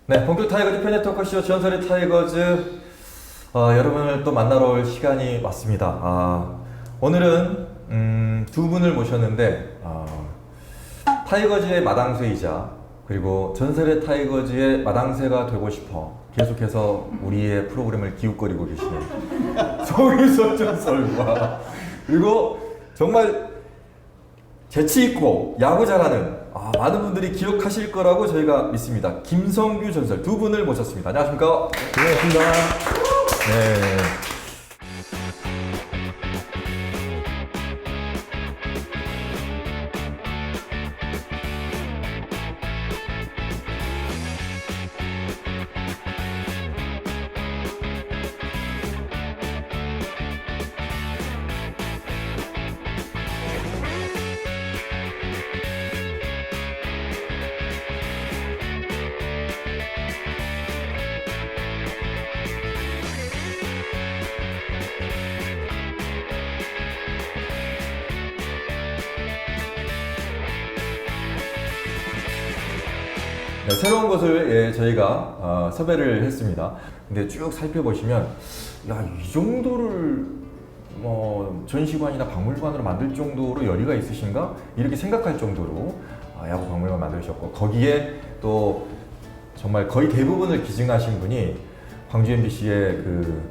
네, 본격 타이거즈 편의 토크쇼 전설의 타이거즈 여러분을 또 만나러 올 시간이 왔습니다. 오늘은 두 분을 모셨는데 타이거즈의 마당쇠이자 그리고 전설의 타이거즈의 마당쇠가 되고 싶어 계속해서 우리의 프로그램을 기웃거리고 계시는 송유섭 전설과 그리고 정말 재치있고 야구 잘하는 많은 분들이 기억하실 거라고 저희가 믿습니다. 김성규 전설 두 분을 모셨습니다. 안녕하십니까? 반갑습니다. 네. 네, 새로운 곳을 저희가 섭외를 했습니다. 근데 쭉 살펴보시면 이 정도를 전시관이나 박물관으로 만들 정도로 열의가 있으신가? 이렇게 생각할 정도로 야구 박물관 만드셨고 거기에 또 정말 거의 대부분을 기증하신 분이 광주 MBC의 그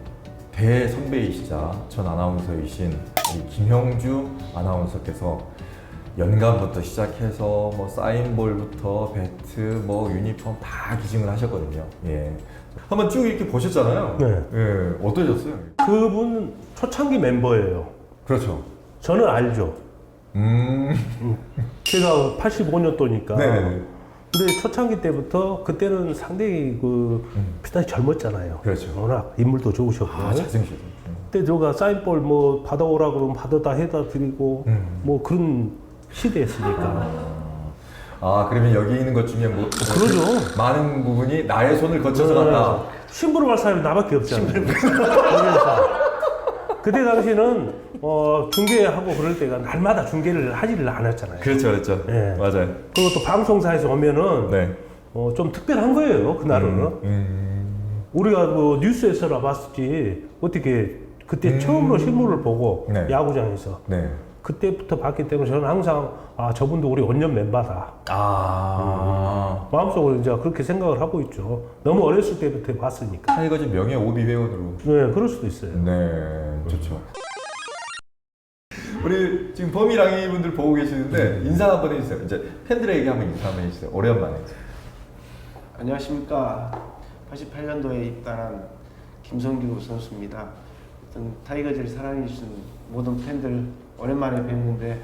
대선배이시자 전 아나운서이신 우리 김형주 아나운서께서 연감부터 시작해서 사인볼부터 배트, 유니폼 다 기증을 하셨거든요. 예. 한번 쭉 이렇게 보셨잖아요. 네. 예. 어떠셨어요? 그분 초창기 멤버예요. 그렇죠. 저는 알죠. 제가 85년도니까. 네. 근데 초창기 때부터 그때는 상당히 비슷하게 젊었잖아요. 그렇죠. 워낙 인물도 좋으셨고. 잘생기셨죠. 그때 제가 사인볼 받아오라 그러면 받아다 해다 드리고 그런 시대였으니까. 그러면 여기 있는 것 중에 그러죠. 많은 부분이 나의 손을 거쳐서 갔다. 심부름 할 사람이 나밖에 없잖아요. 그래서 그때 당시는 중계하고 그럴 때가 날마다 중계를 하지를 않았잖아요. 그렇죠, 그렇죠. 예. 맞아요. 그리고 또 방송사에서 오면은 네. 좀 특별한 거예요, 그날은. 우리가 뉴스에서나 봤었지 어떻게 그때 처음으로 실물을 보고 네. 야구장에서 네. 그때부터 봤기 때문에 저는 항상 저분도 우리 원년 멤버다. 마음속으로 이제 그렇게 생각을 하고 있죠. 너무 어렸을 때부터 봤으니까. 타이거즈 명예 오비 회원으로. 네, 그럴 수도 있어요. 네, 좋죠. 우리 지금 범이랑이 분들 보고 계시는데 인사 한번 해주세요. 이제 팬들에게 한번 인사 한번 해주세요. 오랜만에. 안녕하십니까. 88년도에 입단한 김성규 선수입니다. 타이거즈를 사랑해주신 모든 팬들 오랜만에 뵙는데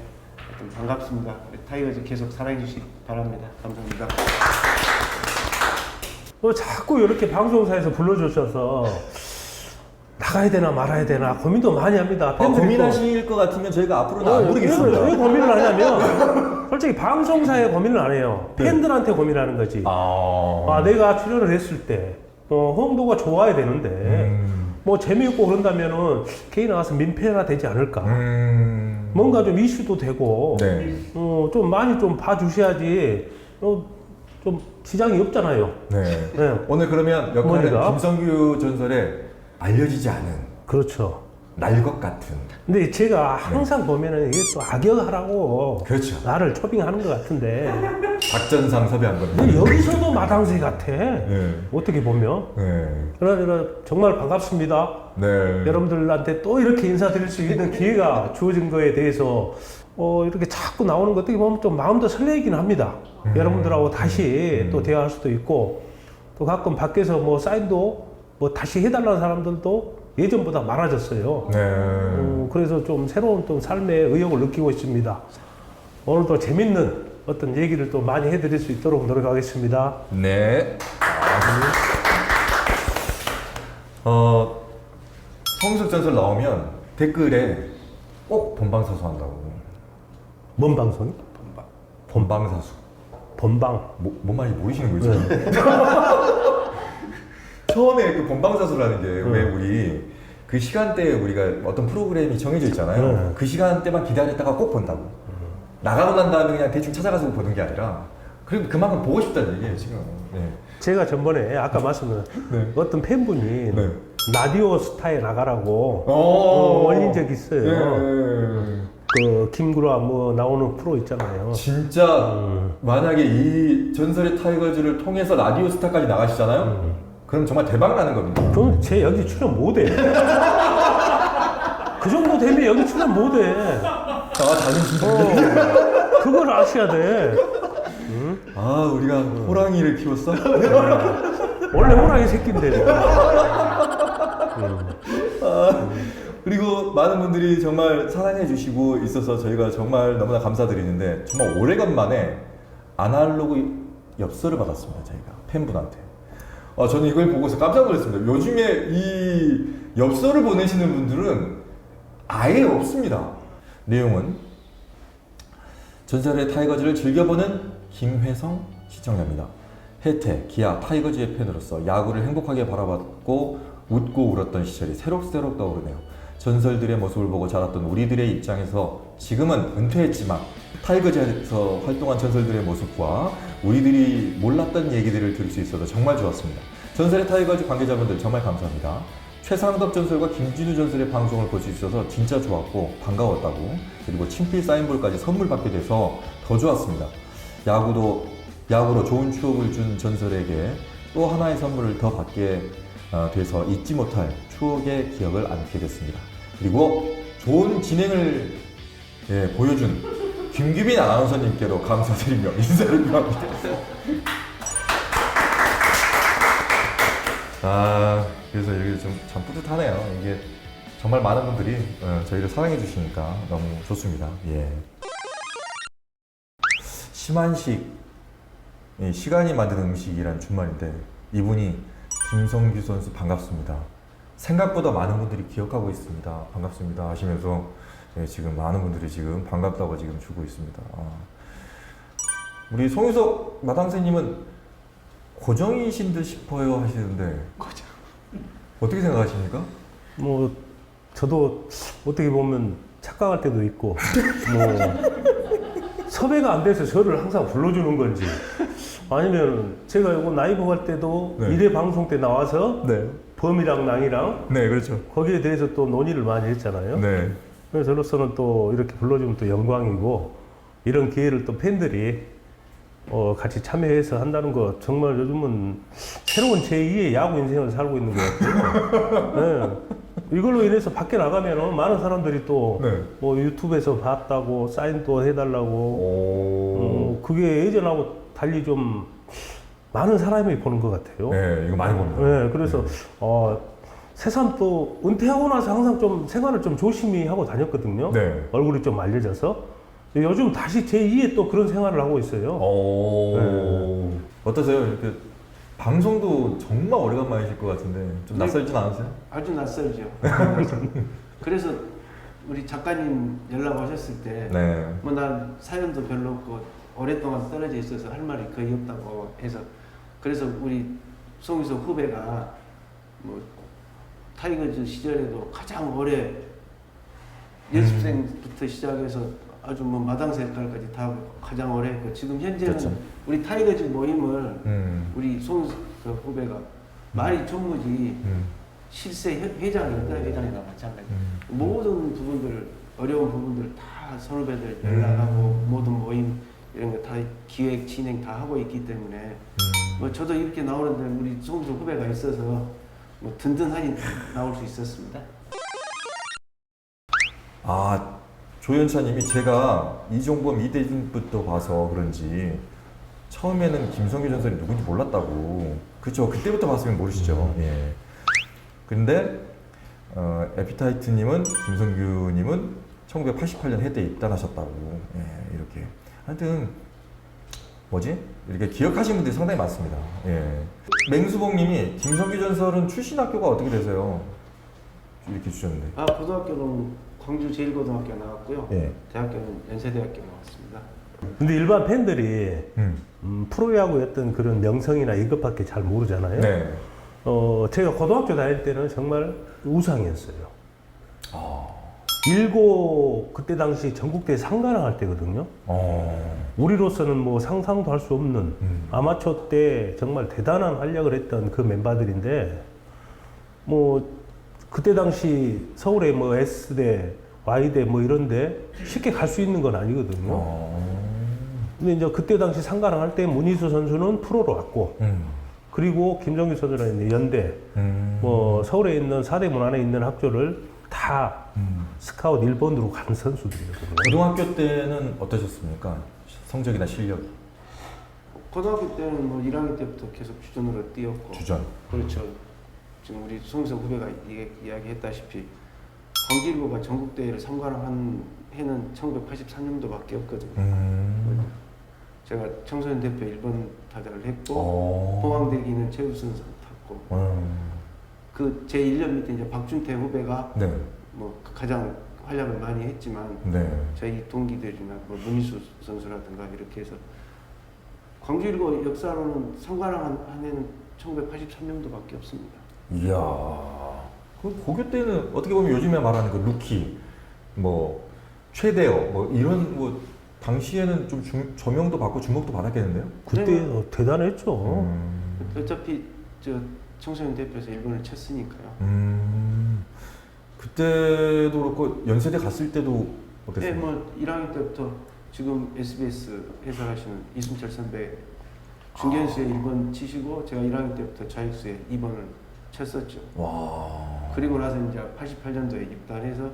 반갑습니다. 타이거즈 계속 사랑해주시기 바랍니다. 감사합니다. 자꾸 이렇게 방송사에서 불러주셔서 나가야 되나 말아야 되나 고민도 많이 합니다. 고민하실 것 같으면 저희가 앞으로는 안 부르겠습니다. 왜 고민을 하냐면 솔직히 방송사에 고민을 안 해요. 팬들한테 고민하는 거지. 내가 출연을 했을 때 홍보가 좋아야 되는데 재미있고 그런다면은 개인 나가서 민폐가 되지 않을까. 뭔가 좀 이슈도 되고 네. 좀 많이 좀 봐주셔야지 좀 지장이 없잖아요. 네. 네. 오늘 그러면 역할은 어머니가? 김성규 전설의 알려지지 않은 그렇죠. 날 것 같은. 근데 제가 항상 보면은 이게 또 악역하라고 그렇죠. 나를 초빙하는 것 같은데 작전상 섭외한 겁니다. 근데 여기서도 마당새 같아. 네. 어떻게 보면. 네. 그러나 정말 반갑습니다. 네. 여러분들한테 또 이렇게 인사드릴 수 있는 기회가 주어진 거에 대해서 이렇게 자꾸 나오는 것 어떻게 보면 좀 마음도 설레긴 합니다. 여러분들하고 다시 또 대화할 수도 있고 또 가끔 밖에서 사인도 다시 해달라는 사람들도 예전보다 많아졌어요. 네. 그래서 좀 새로운 또 삶의 의욕을 느끼고 있습니다. 오늘도 재밌는 어떤 얘기를 또 많이 해드릴 수 있도록 노력하겠습니다. 네. 성숙 전설 나오면 댓글에 꼭 본방사수 한다고. 뭔 방송이? 본방사수. 본방. 뭔 말인지 모르시는 거죠? 처음에 그 본방사수라는 게 왜 우리 그 시간대에 우리가 어떤 프로그램이 정해져 있잖아요. 그 시간대만 기다렸다가 꼭 본다고. 나가고 난 다음에 그냥 대충 찾아가서 보는 게 아니라 그만큼 보고 싶다는 얘기예요 지금. 네. 제가 전번에 아까 말씀드린 네. 어떤 팬분이 네. 라디오 스타에 나가라고 오. 올린 적이 있어요. 네. 그 김구라 뭐 나오는 프로 있잖아요. 진짜 만약에 이 전설의 타이거즈를 통해서 라디오 스타까지 나가시잖아요. 그럼 정말 대박 나는 겁니다. 저는 제 여기 출연 못해. 그 정도 되면 여기 출연 못해. 아, 자존심. 그걸 아셔야 돼. 아, 우리가 호랑이를 키웠어? 원래 호랑이 새끼인데. 그리고 많은 분들이 정말 사랑해 주시고 있어서 저희가 정말 너무나 감사드리는데 정말 오래간만에 아날로그 엽서를 받았습니다. 저희가 팬분한테. 저는 이걸 보고서 깜짝 놀랐습니다. 요즘에 이 엽서를 보내시는 분들은 아예 없습니다. 내용은 전설의 타이거즈를 즐겨보는 김회성 시청자입니다. 혜태, 기아, 타이거즈의 팬으로서 야구를 행복하게 바라봤고 웃고 울었던 시절이 새록새록 떠오르네요. 전설들의 모습을 보고 자랐던 우리들의 입장에서 지금은 은퇴했지만 타이거즈에서 활동한 전설들의 모습과 우리들이 몰랐던 얘기들을 들을 수 있어서 정말 좋았습니다. 전설의 타이거즈 관계자분들 정말 감사합니다. 최상덕 전설과 김진우 전설의 방송을 볼 수 있어서 진짜 좋았고 반가웠다고, 그리고 친필 사인볼까지 선물 받게 돼서 더 좋았습니다. 야구로 좋은 추억을 준 전설에게 또 하나의 선물을 더 받게 돼서 잊지 못할 추억의 기억을 안게 됐습니다. 그리고 좋은 진행을 보여준 김규빈 아나운서님께로 감사드리며 인사를 표합니다. 그래서 이게 좀 참 뿌듯하네요. 이게 정말 많은 분들이 저희를 사랑해 주시니까 너무 좋습니다. 예. 심한식, 시간이 만드는 음식이란 준말인데 이분이 김성규 선수 반갑습니다. 생각보다 많은 분들이 기억하고 있습니다. 반갑습니다 하시면서 지금 많은 분들이 지금 반갑다고 지금 주고 있습니다. 우리 송유석 마당새님은 고정이신 듯 싶어요 하시는데 고정. 어떻게 생각하십니까? 뭐 저도 어떻게 보면 착각할 때도 있고 뭐 섭외가 안 돼서 저를 항상 불러주는 건지 아니면 제가 이거 라이브 할 때도 네. 1회 방송 때 나와서 네. 범이랑 낭이랑 네, 그렇죠. 거기에 대해서 또 논의를 많이 했잖아요. 네. 그래서 저로서는 또 이렇게 불러주면 또 영광이고 이런 기회를 또 팬들이 같이 참여해서 한다는 거 정말 요즘은 새로운 제2의 야구 인생을 살고 있는 것 같아요. 네. 이걸로 인해서 밖에 나가면 많은 사람들이 또 뭐 네. 유튜브에서 봤다고 사인도 해달라고 그게 예전하고 달리 좀 많은 사람이 보는 것 같아요. 네, 이거 많이 봅니다. 네, 그래서 새삼 또 은퇴하고 나서 항상 좀 생활을 좀 조심히 하고 다녔거든요. 네. 얼굴이 좀 말려져서 요즘 다시 제2의 또 그런 생활을 하고 있어요. 네. 어떠세요? 이렇게 방송도 정말 오래간만이실 것 같은데 좀 낯설진 않으세요? 아주 낯설죠. 그래서 우리 작가님 연락 오셨을 때 네. 뭐 난 사연도 별로 없고 오랫동안 떨어져 있어서 할 말이 거의 없다고 해서, 그래서 우리 송유석 후배가 뭐 타이거즈 시절에도 가장 오래 연습생부터 시작해서 아주 뭐 마당 색깔까지 다 가장 오래 했고, 지금 현재는 그렇죠. 우리 타이거즈 모임을 우리 송유석 후배가 말이 전무지 실세 회장이나 회장이나 마찬가지. 모든 부분들, 어려운 부분들 다 선후배들 연락하고 모든 모임 이런 거 다 기획 진행 다 하고 있기 때문에 뭐 저도 이렇게 나오는데 우리 송수 후배가 있어서 뭐 든든하게 나올 수 있었습니다. 조연차님이 제가 이종범 이대준부터 봐서 그런지 처음에는 김성규 전설이 누군지 몰랐다고. 그렇죠. 그때부터 봤으면 모르시죠. 예. 근데 에피타이트님은 김성규님은 1988년 해때 입단하셨다고. 예, 이렇게. 하여튼 이렇게 기억하시는 분들이 상당히 많습니다. 예. 맹수봉님이 김성규 전설은 출신 학교가 어떻게 되세요? 이렇게 주셨는데. 고등학교는 광주 제1고등학교 나왔고요. 예. 대학교는 연세대학교 나왔습니다. 근데 일반 팬들이 프로야구의 어떤 그런 명성이나 이것밖에 잘 모르잖아요. 네. 제가 고등학교 다닐 때는 정말 우상이었어요. 일고 그때 당시 전국대회 상가랑 할 때거든요. 어. 우리로서는 뭐 상상도 할 수 없는 아마추어 때 정말 대단한 활약을 했던 그 멤버들인데 뭐 그때 당시 서울에 뭐 S대, Y대 뭐 이런데 쉽게 갈 수 있는 건 아니거든요. 근데 이제 그때 당시 상가랑 할 때 문희수 선수는 프로로 왔고 그리고 김정규 선수는 이제 연대 뭐 서울에 있는 사대문 안에 있는 학교를 다 스카웃 1번으로 간 선수들이거든요. 고등학교 때는 어떠셨습니까? 성적이나 실력이? 고등학교 때는 뭐 1학년 때부터 계속 주전으로 뛰었고. 주전. 그렇죠. 지금 우리 송석 후배가 이야기했다시피 광주일고가 전국대회를 참가한 해는 1983년도밖에 없거든요. 제가 청소년 대표 1번 타자를 했고 포항대기는 최우선상 탔고 그 제 1년 밑에 이제 박준태 후배가 네. 뭐 가장 활약을 많이 했지만 네. 저희 동기들이나 뭐 문희수 선수라든가 이렇게 해서 광주일고 역사로는 상관왕 한 해는 1983년도밖에 없습니다. 이야. 그 고교 때는 어떻게 보면 요즘에 말하는 그 루키, 뭐 최대어, 뭐 이런 뭐 당시에는 좀 조명도 받고 주목도 받았겠는데요? 그때 대단했죠. 어차피 저 청소년 대표에서 일본을 쳤으니까요. 그때도 그렇고 연세대 갔을 때도 어땠어요? 네, 뭐 1학년 때부터 지금 SBS 해설하시는 이순철 선배 중견수에 1번 치시고 제가 1학년 때부터 자익수에 2번을 쳤었죠. 와. 그리고 나서 이제 88년도에 입단해서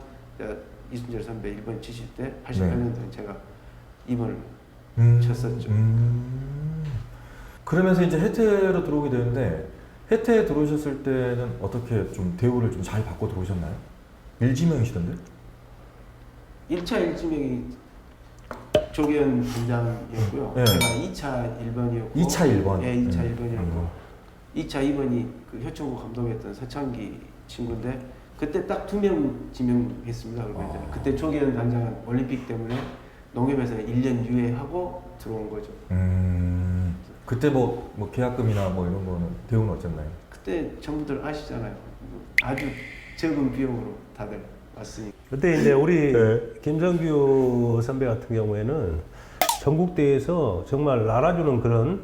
이순철 선배 1번 치실 때 88년도에 제가 2번을 쳤었죠. 그러면서 이제 해태로 들어오게 되는데 해태에 들어오셨을 때는 어떻게 좀 대우를 좀 잘 받고 들어오셨나요? 일지명이시던데? 1차 일지명이 조계현 단장이었고요. 네. 제가 2차 1번이었고 2차 1번? 네, 2차 1번이었고 2차 2번이 그 효천고 감독이었던 서창기 친구인데 그때 딱 2명 지명했습니다. 그러면 이제 그때 조계현 단장은 올림픽 때문에 농협에서는 1년 유예하고 들어온 거죠. 그때 뭐 계약금이나 뭐 이런 거는 대우는 어땠나요? 그때 전부들 아시잖아요. 아주 적은 비용으로 다들 왔으니까. 그때 이제 우리 네. 김정규 선배 같은 경우에는 전국대회에서 정말 알아주는 그런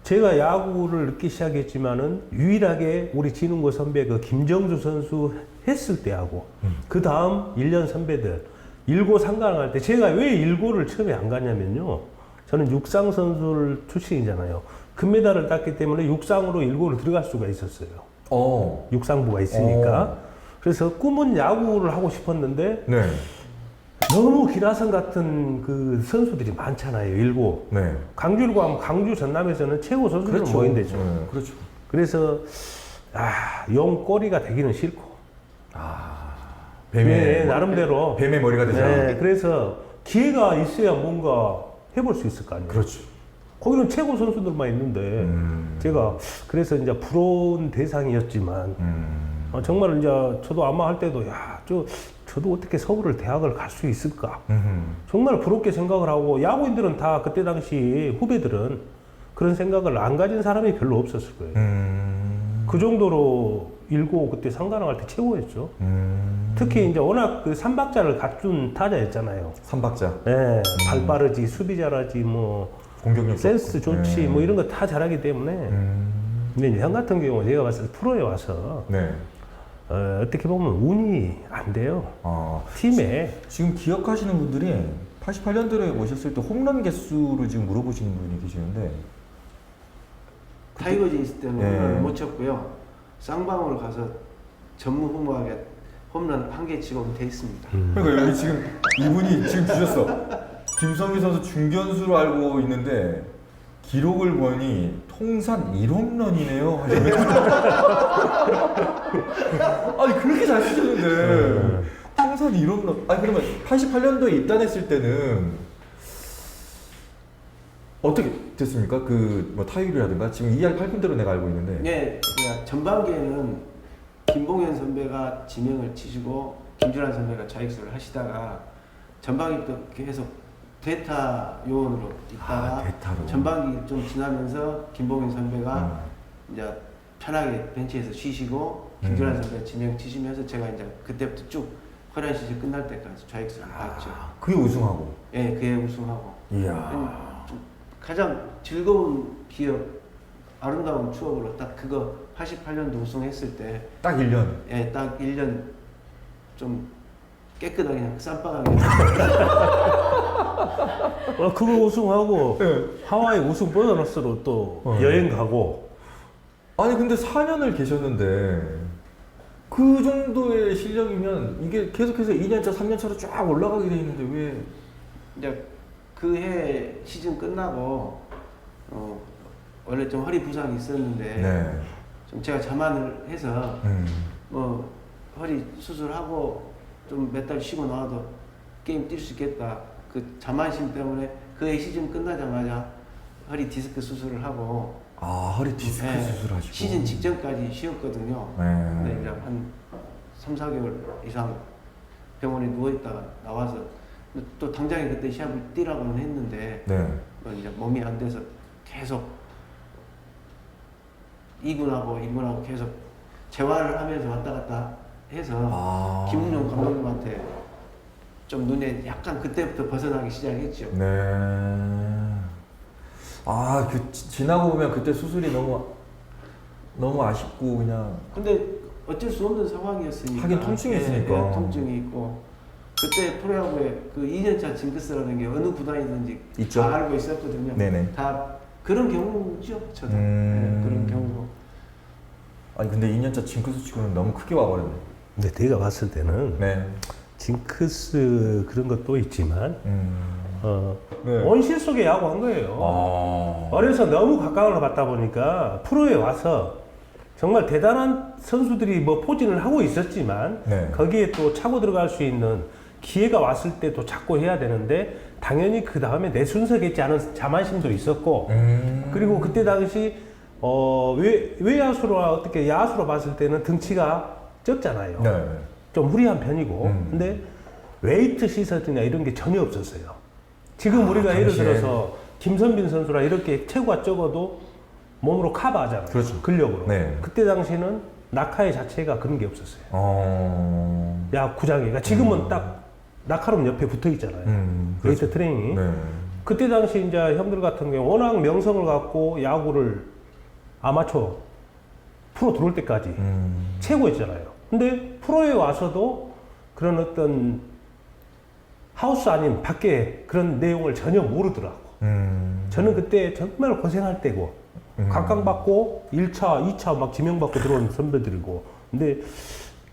제가 야구를 늦게 시작했지만은 유일하게 우리 진흥고 선배 그 김정주 선수 했을 때하고 그 다음 1년 선배들 일고 상관을 할 때 제가 왜 일고를 처음에 안 갔냐면요. 저는 육상 선수 출신이잖아요. 금메달을 땄기 때문에 육상으로 일고를 들어갈 수가 있었어요. 육상부가 있으니까. 그래서 꿈은 야구를 하고 싶었는데 네. 너무 기라성 같은 그 선수들이 많잖아요. 일고. 네. 광주일고 하면 광주 전남에서는 최고 선수들 그렇죠. 모인대죠. 네, 그렇죠. 그래서 용 꼬리가 되기는 싫고. 뱀의 나름대로 뱀의 머리가 되죠. 네, 그래서 기회가 있어야 뭔가 해볼 수 있을 거 아니에요. 그렇죠. 거기는 최고 선수들만 있는데 제가 그래서 이제 부러운 대상이었지만 정말 이제 저도 아마 할 때도 저도 어떻게 서울을 대학을 갈 수 있을까 정말 부럽게 생각을 하고 야구인들은 다 그때 당시 후배들은 그런 생각을 안 가진 사람이 별로 없었을 거예요. 그 정도로 일고 그때 상관왕 할 때 최고였죠. 특히 이제 워낙 그 삼박자를 갖춘 타자였잖아요. 삼박자. 네, 발 빠르지, 수비 잘하지, 뭐 공격력 센스 좋고. 좋지, 네. 뭐 이런 거 다 잘하기 때문에. 근데 이제 형 같은 경우는 제가 봤을 때 프로에 와서 네. 어떻게 보면 운이 안 돼요. 팀에. 지금 기억하시는 분들이 88년도에 오셨을 때 홈런 개수를 지금 물어보시는 분이 계시는데 타이거즈 있을 때는 네. 홈런을 못 쳤고요. 쌍방으로 가서 전무후무하게 홈런 1개 치고 오면 돼 있습니다. 그러니까 여기 지금 이분이 지금 주셨어. 김성규 선수 중견수로 알고 있는데 기록을 보니 통산 1홈런이네요. 아니 그렇게 잘 치셨는데 통산 1홈런. 아니 그러면 88년도에 입단했을 때는 어떻게 됐습니까? 그 뭐 타율이라든가 지금 이야기 8분대로 내가 알고 있는데. 네, 그러니까 전반기에는 김봉현 선배가 지명을 치시고 김준환 선배가 좌익수를 하시다가 전반기부터 계속 대타 요원으로 있다가 대타로. 전반기 좀 지나면서 김봉현 선배가 이제 편하게 벤치에서 쉬시고 김준환 선배가 지명 치시면서 제가 이제 그때부터 쭉 코리안 시즌 끝날 때까지 좌익수를 봤죠. 그게 우승하고. 예, 그해 우승하고. 이야. 좀 가장 즐거운 기억, 아름다운 추억으로 딱 그거 88년도 우승했을 때, 딱 1년. 예, 딱 1년 좀 깨끗하게 그냥 쌈박하게. 그거 우승하고 하와이 우승 보너스로 또 여행 가고. 아니 근데 4년을 계셨는데 그 정도의 실력이면 이게 계속해서 2년차, 3년차로 쫙 올라가게 돼 있는데 왜? 이제 그 해 시즌 끝나고 원래 좀 허리 부상이 있었는데 네. 좀 제가 자만을 해서 뭐 허리 수술하고 좀 몇 달 쉬고 나와도 게임 뛸 수 있겠다. 그 자만심 때문에 그 해 시즌 끝나자마자 허리 디스크 수술을 하고 허리 디스크 네, 수술하시고 시즌 직전까지 쉬었거든요. 네. 근데 이제 한 3-4개월 이상 병원에 누워있다가 나와서 또 당장에 그때 시합을 뛰라고는 했는데 네. 이제 몸이 안 돼서 계속 2군하고 계속 재활을 하면서 왔다 갔다 해서 김웅룡 감독님한테 좀 눈에 약간 그때부터 벗어나기 시작했죠. 네. 지나고 보면 그때 수술이 너무 아쉽고 그냥. 근데 어쩔 수 없는 상황이었으니까. 하긴 통증이 있으니까. 예, 통증이 있고. 그때 프로야구에 그 2년차 징크스라는 게 어느 구단이든지 있죠. 다 알고 있었거든요. 네네. 다 그런 경우죠, 저도. 그런 경우. 아니 근데 2년차 징크스 치고는 너무 크게 와버렸네. 근데 내가 봤을 때는 네. 징크스 그런 것도 있지만 네. 원실 속에 야구한 거예요. 어려서 너무 가까운 걸 봤다 보니까 프로에 와서 정말 대단한 선수들이 뭐 포진을 하고 있었지만 네. 거기에 또 차고 들어갈 수 있는 기회가 왔을 때 또 찾고 해야 되는데 당연히 그 다음에 내 순서겠지 않은 자만심도 있었고 그리고 그때 당시 외야수로 어떻게 야수로 봤을 때는 등치가 적잖아요. 네. 좀 무리한 편이고 근데 웨이트 시설이나 이런 게 전혀 없었어요. 지금 우리가 예를 당시에. 들어서 김선빈 선수라 이렇게 체구가 적어도 몸으로 커버하잖아요. 그렇죠. 근력으로. 네. 그때 당시는 낙하의 자체가 그런 게 없었어요. 야구장이가 지금은 딱 낙하룸 옆에 붙어 있잖아요. 웨이트 그렇죠. 트레이닝. 네. 그때 당시 이제 형들 같은 경우 워낙 명성을 갖고 야구를 아마추어 프로 들어올 때까지 최고였잖아요. 근데 프로에 와서도 그런 어떤 하우스 아닌 밖에 그런 내용을 전혀 모르더라고. 저는 그때 정말 고생할 때고 각광받고 1차, 2차 막 지명받고 들어온 선배들이고 근데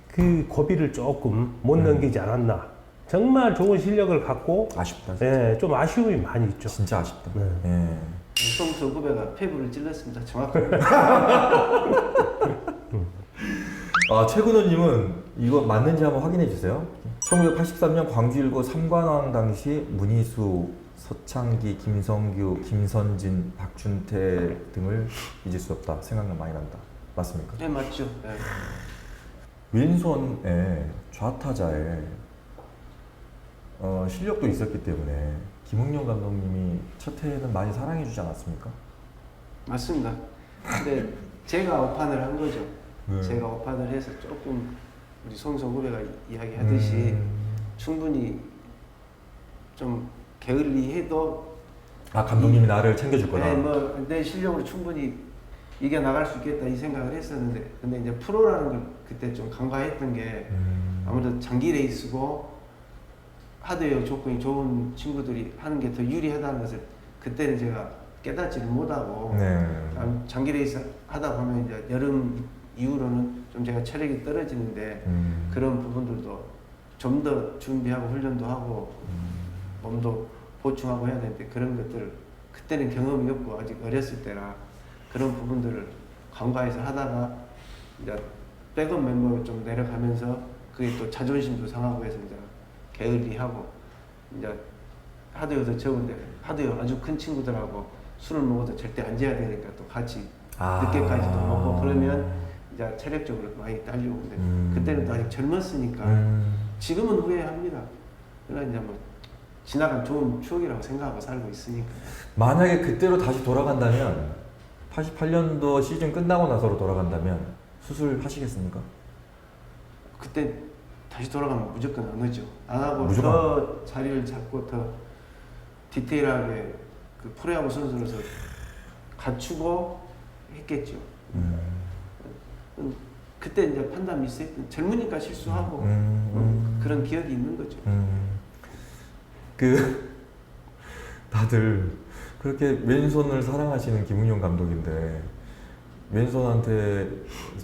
그 고비를 조금 못 넘기지 않았나. 정말 좋은 실력을 갖고 아쉽다. 예, 좀 아쉬움이 많이 있죠. 진짜 아쉽다. 네. 예. 송수 후배가 폐부를 찔렀습니다. 정확하게. 최근호님은 이거 맞는지 한번 확인해 주세요. 1983년 광주일고 3관왕 당시 문희수, 서창기, 김성규, 김선진, 박준태 등을 잊을 수 없다. 생각나 많이 난다. 맞습니까? 네, 맞죠. 네. 왼손에 좌타자에 실력도 있었기 때문에 김웅룡 감독님이 첫 해에는 많이 사랑해 주지 않았습니까? 맞습니다. 근데 제가 오판을 한 거죠. 네. 제가 오판을 해서 조금 우리 송성 후배가 이야기하듯이 충분히 좀 게을리해도 감독님이 나를 챙겨줄 거다. 네, 뭐 내 실력으로 충분히 이겨 나갈 수 있겠다 이 생각을 했었는데 근데 이제 프로라는 걸 그때 좀 간과했던 게 아무래도 장기 레이스고 하드웨어 조건이 좋은 친구들이 하는 게 더 유리하다는 것을 그때는 제가 깨닫지를 못하고 네. 장기 레이스 하다 보면 이제 여름 이후로는 좀 제가 체력이 떨어지는데 그런 부분들도 좀 더 준비하고 훈련도 하고 몸도 보충하고 해야 되는데 그런 것들 그때는 경험이 없고 아직 어렸을 때라 그런 부분들을 간과해서 하다가 이제 백업 멤버로 좀 내려가면서 그게 또 자존심도 상하고 해서 이제 게을리하고 이제 하드웨어도 적은데 하드웨어 아주 큰 친구들하고 술을 먹어도 절대 안 재야 되니까 또 같이 늦게까지도 먹고 그러면 이제 체력적으로 많이 딸리고 근데 그때는 또 아직 젊었으니까 지금은 후회합니다. 그러나 이제 뭐 지나간 좋은 추억이라고 생각하고 살고 있으니까. 만약에 그때로 다시 돌아간다면 88년도 시즌 끝나고 나서로 돌아간다면 수술하시겠습니까? 그때 다시 돌아가면 무조건 안 하죠. 안 하고 무조건. 더 자리를 잡고 더 디테일하게 그 프로야구 선수로서 갖추고 했겠죠. 그때 이제 판단 미스했던 젊으니까 실수하고 그런 기억이 있는 거죠. 그 다들 그렇게 왼손을 사랑하시는 김웅용 감독인데 왼손한테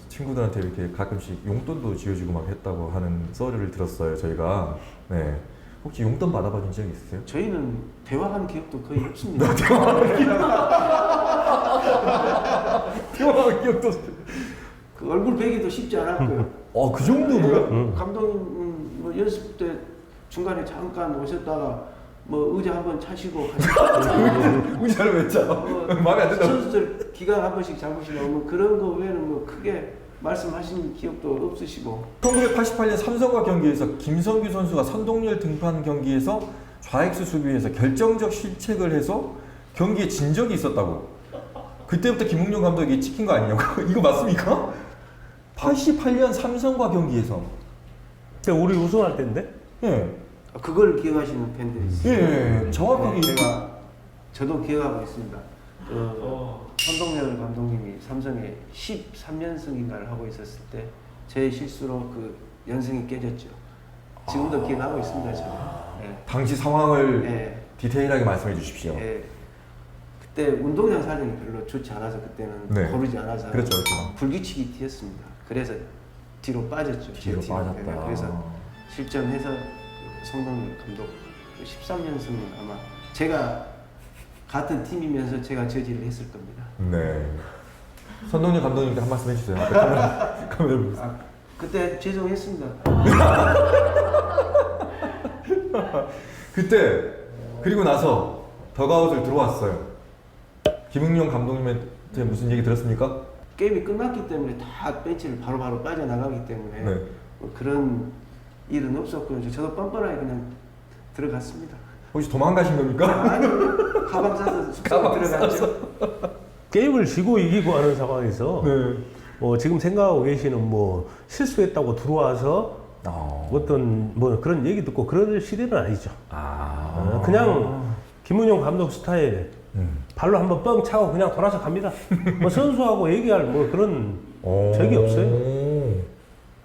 친구들한테 이렇게 가끔씩 용돈도 지어주고 막 했다고 하는 썰을 들었어요. 저희가. 네. 혹시 용돈 받아본 적 있으세요? 저희는 대화한 기억도 거의 없습니다. 대화한 기억도. 그 얼굴 뵈기도 쉽지 않았고요. 그 정도로요? 감독님 뭐 연습 때 중간에 잠깐 오셨다가 뭐 의자 한번 차시고 같이 의자를 왜 짜? 마음에 안 든다고. 선수들 기강 한 번씩 잡으시고 뭐 그런 거 외에는 뭐 크게 말씀하신 기억도 없으시고. 1988년 삼성과 경기에서 김성규 선수가 선동열 등판 경기에서 좌익수 수비에서 결정적 실책을 해서 경기에 진 적이 있었다고. 그때부터 김웅용 감독이 찍힌 거 아니냐고. 이거 맞습니까? 88년 삼성과 경기에서. 그때 우리 우승할 때인데? 예. 그걸 기억하시는 팬들이 있어요. 예, 정확하게. 저도 기억하고 있습니다. 선동열 감독님이 삼성에 13연승인가를 하고 있었을 때 제 실수로 그 연승이 깨졌죠. 지금도 기억하고 있습니다. 저는. 예. 당시 상황을 예. 디테일하게 말씀해 주십시오. 예. 그때 운동장 사정이 별로 좋지 않아서 그때는 네. 고르지 않아서 그렇죠. 불규칙이 튀었습니다. 그래서 뒤로 빠졌죠. 뒤로 제 팀은. 빠졌다. 예, 그래서 실점해서 송동열 감독 13연승은 아마 제가 같은 팀이면서 제가 저지를 했을 겁니다. 네. 선동열 감독님께 한 말씀 해주세요. 카메라 보세요. 그때 죄송했습니다. 그때 그리고 나서 더가웃을 들어왔어요. 김웅용 감독님한테 무슨 얘기 들었습니까? 게임이 끝났기 때문에 다 벤치를 바로바로 빠져나가기 때문에 네. 뭐 그런 일은 없었고요. 저도 뻔뻔하게 그냥 들어갔습니다. 혹시 도망가신 겁니까? 아니, 가방 싸서 숙소에 들어갔죠. 게임을 지고 이기고 하는 상황에서 네. 지금 생각하고 계시는 뭐 실수했다고 들어와서 어떤 뭐 그런 얘기 듣고 그런 시대는 아니죠. 그냥 김은용 감독 스타일 발로 한번 뻥 차고 그냥 돌아서 갑니다. 뭐 선수하고 얘기할 뭐 그런 적이 없어요.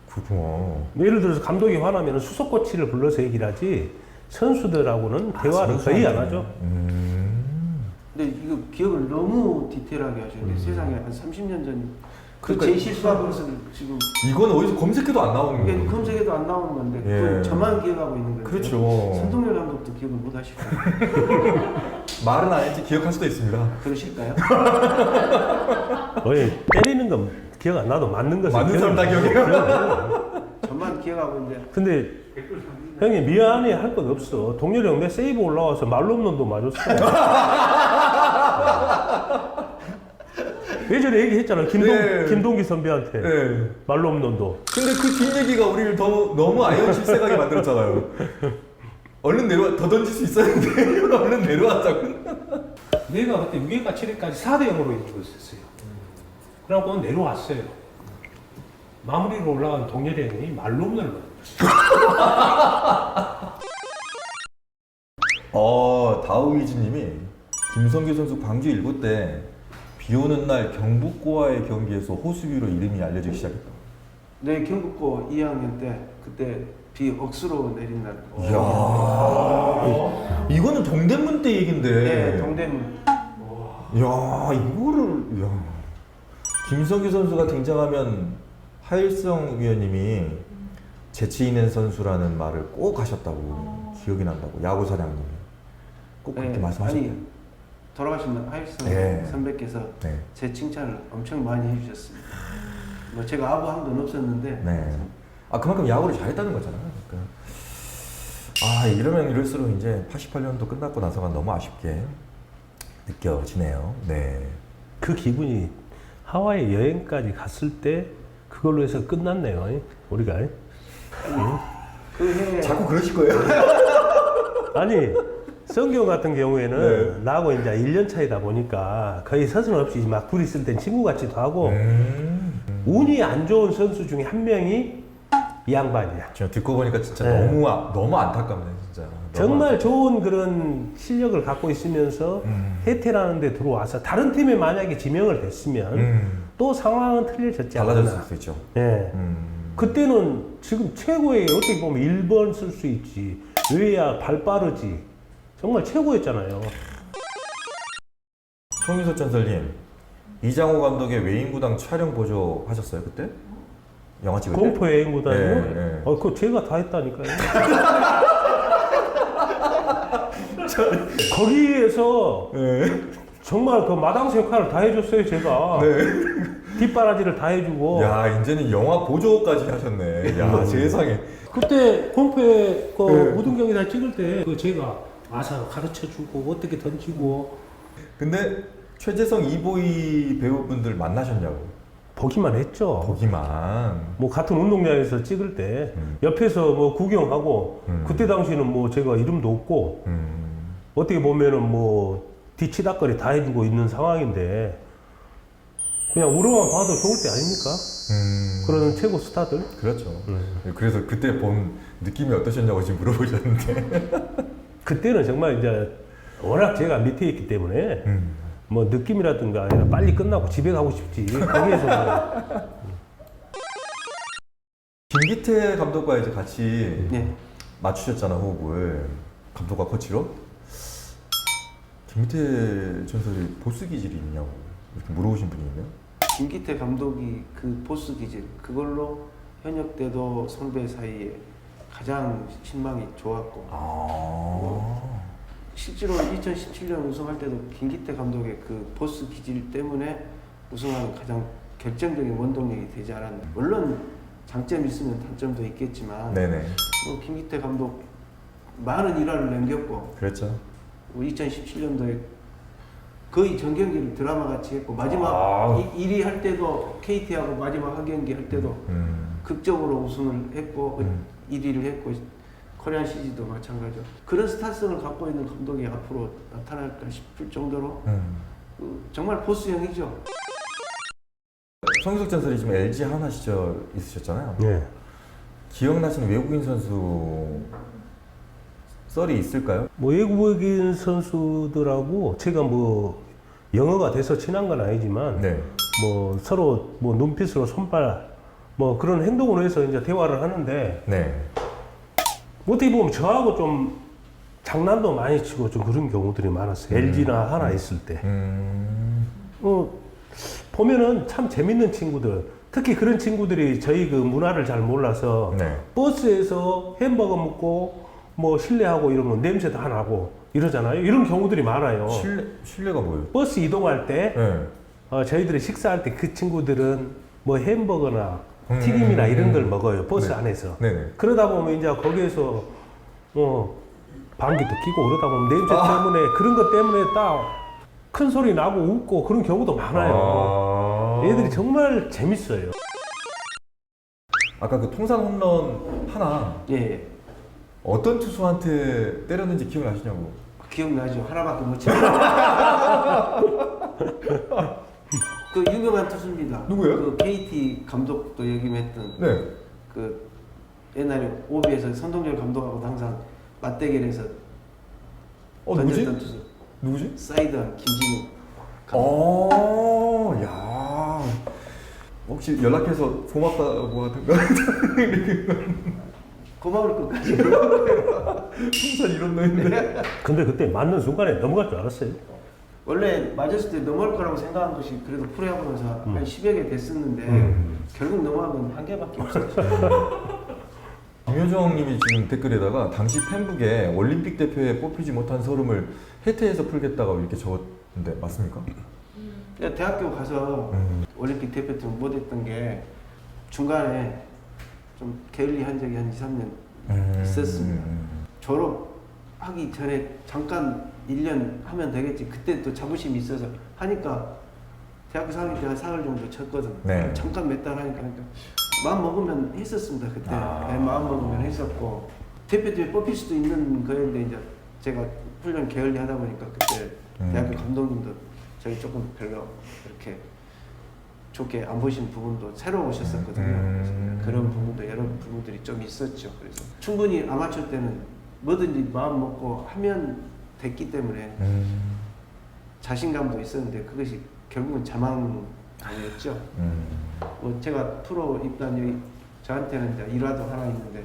그렇구나. 예를 들어서 감독이 화나면 수석 코치를 불러서 얘기를 하지 선수들하고는 대화를 거의 안 하죠. 근데 이거 기억을 너무 디테일하게 하시는데 세상에 한 30년 전 그러니까 제 실수한 것을 지금 이건 어디서 검색해도 안 나오는 이게 거예요. 검색에도 안 나오는 건데 예. 그건 저만 기억하고 있는 거예요. 그렇죠. 선동열 감독도 기억을 못 하시고 말은 안 했지 기억할 수도 있습니다. 그러실까요? 때리는 건 기억 안 나도 맞는 것은 맞는 사람 다 기억해요. 저만 기억하고 있는데 근데 형님 미안해 할 건 없어. 동렬이 형 내 세이브 올라와서 말로 없는 돈 맞았어. 예전에 얘기했잖아. 네. 김동기 선배한테 네. 말로 없는 돈. 근데 그 뒷얘기가 우리를 너무 아이언 실생하게 만들었잖아요. 얼른 내려와, 더 던질 수 있었는데 얼른 내려왔자고. 내가 그때 6회가 7회까지 4대 0으로 이기고 있었어요. 그래갖고 내려왔어요. 마무리로 올라간 동렬이 형이 말로 없는 거. 다우이즈님이 김성규 선수 광주 일부 때 비 오는 날 경북고와의 경기에서 호수비로 이름이 알려지기 시작했다. 네, 경북고 2학년 때 그때 비 억수로 내린 날. 이야, 이거는 동대문 때 얘긴데. 네, 동대문. 이야, 김성규 선수가 등장하면 하일성 위원님이 재치 있는 선수라는 말을 꼭 하셨다고 기억이 난다고 야구 사장님이 꼭 그렇게 말씀하셨대요. 아니, 돌아가신 하일성 네. 선배께서 네. 제 칭찬을 엄청 많이 해주셨습니다. 뭐 제가 아부한 건 없었는데. 네. 그만큼 야구를 잘했다는 거잖아요. 그러니까. 이러면 이럴수록 이제 88년도 끝났고 나서가 너무 아쉽게 느껴지네요. 네. 그 기분이 하와이 여행까지 갔을 때 그걸로 해서 끝났네요. 우리가. 그 해에 자꾸 그러실 거예요. 아니 성경 같은 경우에는 나하고 이제 1년 차이다 보니까 거의 서슴없이 막 둘이 있을 땐 친구 같기도 하고 운이 안 좋은 선수 중에 한 명이 이 양반이야. 제가 듣고 보니까 진짜 네. 너무 안타깝네 진짜. 정말 좋은 그런 실력을 갖고 있으면서 혜태라는 데 들어와서 다른 팀에 만약에 지명을 됐으면 또 상황은 틀려졌지 않나. 달라졌을 수 있죠. 예. 그때는 지금 최고의 어떻게 보면 1번 쓸 수 있지. 왜야 발 빠르지. 정말 최고였잖아요. 송유섭 전설님, 이장호 감독의 외인구당 촬영 보조하셨어요 그때? 영화 찍을 때? 공포 여행보다는 네, 네. 그거 제가 다 했다니까요. 거기에서 네. 정말 그 마당새 역할을 다 해줬어요 제가. 뒷바라지를 다 해주고. 야 이제는 영화 보조까지 하셨네. 야 세상에. 그때 공포에 그 네. 모든 경기 다 찍을 때 그 제가 와서 가르쳐주고 어떻게 던지고 근데 최재성 이보이 배우분들 만나셨냐고? 보기만 했죠. 보기만. 뭐 같은 운동장에서 찍을 때 옆에서 뭐 구경하고 그때 당시는 뭐 제가 이름도 없고 어떻게 보면은 뭐 뒤치다거리 다 해주고 있는 상황인데 그냥 우러만 봐도 좋을 때 아닙니까? 그런 최고 스타들. 그렇죠. 그래서 그때 본 느낌이 어떠셨냐고 지금 물어보셨는데. 그때는 정말 이제 워낙 제가 밑에 있기 때문에 뭐 느낌이라든가 아니라 빨리 끝나고 집에 가고 싶지. 거기에서 뭐. 김기태 감독과 이제 같이 네. 맞추셨잖아 호흡을 감독과 코치로. 김기태 전설이 보스 기질이 있냐고 이렇게 물어보신 분이 있네요. 김기태 감독이 그 보스 기질 그걸로 현역 때도 선배 사이에 가장 신망이 좋았고 실제로 2017년 우승할 때도 김기태 감독의 그 보스 기질 때문에 우승하는 가장 결정적인 원동력이 되지 않았나. 물론 장점이 있으면 단점도 있겠지만 네네. 뭐 김기태 감독 많은 일화를 남겼고 그랬죠. 2017년도에 거의 전 경기를 드라마 같이 했고 마지막 1위 할 때도 KT하고 마지막 한 경기 할 때도 극적으로 우승을 했고 1위를 했고 코리안 시리즈도 마찬가지죠. 그런 스타성을 갖고 있는 감독이 앞으로 나타날까 싶을 정도로 그 정말 보스형이죠. 송유석 전설이 지금 LG 하나 시절 있으셨잖아요. 네. 기억나시는 외국인 선수 썰이 있을까요? 뭐 외국인 선수들하고 제가 뭐 영어가 돼서 친한 건 아니지만 네. 뭐 서로 뭐 눈빛으로 손발 뭐 그런 행동으로 해서 이제 대화를 하는데 네. 어떻게 보면 저하고 좀 장난도 많이 치고 좀 그런 경우들이 많았어요. LG나 하나 있을 때. 보면은 참 재밌는 친구들. 특히 그런 친구들이 저희 그 문화를 잘 몰라서 네. 버스에서 햄버거 먹고 뭐 실내하고 이런 거 냄새도 안 나고 이러잖아요. 이런 경우들이 많아요. 실례가 뭐예요? 버스 이동할 때 네. 저희들이 식사할 때 그 친구들은 뭐 햄버거나 튀김이나 이런 걸 먹어요. 버스 네. 안에서. 네네. 그러다 보면 이제 거기에서 방귀도 끼고 그러다 보면 냄새 때문에 그런 것 때문에 딱 큰 소리 나고 웃고 그런 경우도 많아요. 얘들이 정말 재밌어요. 아까 그 통산 홈런 하나 예. 어떤 투수한테 때렸는지 기억나시냐고? 기억나죠. 하나밖에 못 치고. 그 유명한 투수입니다. 누구예요? 그 KT 감독도 역임했던 네. 그 옛날에 오비에서 선동열 감독하고도 항상 맞대결해서 누구지? 던졌던 투수. 누구지? 사이드한 김진우 감독. 야. 혹시 연락해서 고맙다고 하든가? 고마울 것까지. 통산 이런 놈인데. 근데 그때 맞는 순간에 넘어갈 줄 알았어요. 원래 맞았을 때 넘어갈 거라고 생각한 것이 그래도 프로야구에서 한 10여 개 됐었는데 결국 넘어간 건 한 개밖에 없었어요. 김효정 님이 지금 댓글에다가 당시 팬북에 올림픽 대표에 뽑히지 못한 서름을 해태해서 풀겠다고 이렇게 적었는데 맞습니까? 대학교 가서 올림픽 대표팀 못했던 게 중간에 좀 게을리한 적이 한 2, 3년 있었습니다. 졸업하기 전에 잠깐 1년 하면 되겠지. 그때 또 자부심이 있어서 하니까 대학교 4학년 때 한 4월 정도 쳤거든. 네. 잠깐 몇 달 하니까 마음 먹으면 했었습니다. 그때 네, 마음 먹으면 했었고 대표팀에 뽑힐 수도 있는 거였는데 이제 제가 훈련 게을리 하다 보니까 그때 대학교 감독님도 저희 조금 별로 이렇게 좋게 안 보신 부분도 새로 오셨었거든요. 그래서 그런 부분도 여러 부분들이 좀 있었죠. 그래서 충분히 아마추어 때는 뭐든지 마음 먹고 하면 됐기 때문에 자신감도 있었는데 그것이 결국은 자만감이었죠. 뭐 제가 프로 입단이 저한테는 이제 일화도 하나 있는데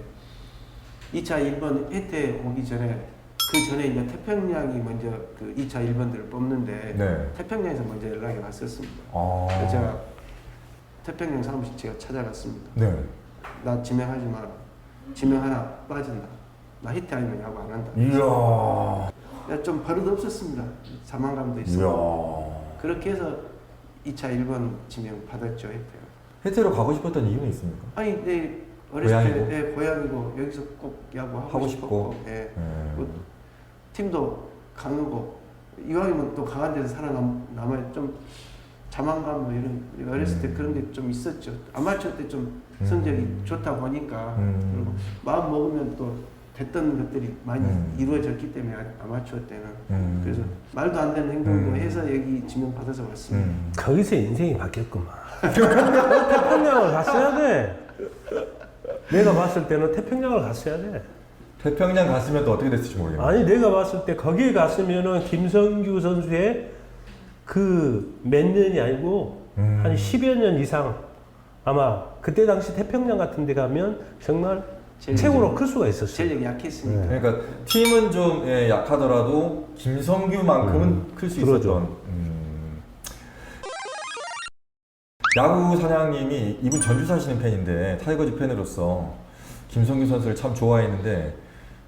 2차 1번 혜태 오기 전에 그 전에 이제 태평양이 먼저 그 2차 1번들을 뽑는데 네. 태평양에서 먼저 연락이 왔었습니다. 아. 그래서 제가 태평양 사무실 제가 찾아갔습니다. 네. 나 지명하지 마라. 지명 하나 빠진다. 나 히트 아니면 야구 안 한다. 이야. 좀 버릇 없었습니다. 자만감도 있었고. 이야. 그렇게 해서 2차 1번 지명 받았죠, 혜태가. 혜태로 가고 싶었던 이유는 있습니까? 아니, 내 어렸을 고향이고? 때 고향이고 여기서 꼭 야구 하고 하고 싶었고, 싶고. 예. 네. 팀도 강하고 이왕이면 또 강한 데서 살아남아야 좀 자만감 뭐 이런 어렸을 때 그런 게 좀 있었죠. 아마추어 때 좀 성적이 좋다 보니까 그리고 마음 먹으면 또 됐던 것들이 많이 이루어졌기 때문에 아마추어 때는 그래서 말도 안 되는 행동도 해서 여기 지명 받아서 왔습니다. 거기서 인생이 바뀌었구만. 태평양을 갔어야 돼. 내가 봤을 때는 태평양을 갔어야 돼. 태평양 갔으면 또 어떻게 됐을지 모르겠네요. 아니 내가 봤을 때 거기에 갔으면은 김성규 선수의 그 몇 년이 아니고 한 10여 년 이상 아마 그때 당시 태평양 같은 데 가면 정말 최고로 클 수가 있었어요. 전력이 약했으니까. 그러니까 팀은 좀 약하더라도 김성규만큼은 클 수 그러죠. 있었던. 야구 사냥님이 이분 전주 사시는 팬인데 타이거즈 팬으로서 김성규 선수를 참 좋아했는데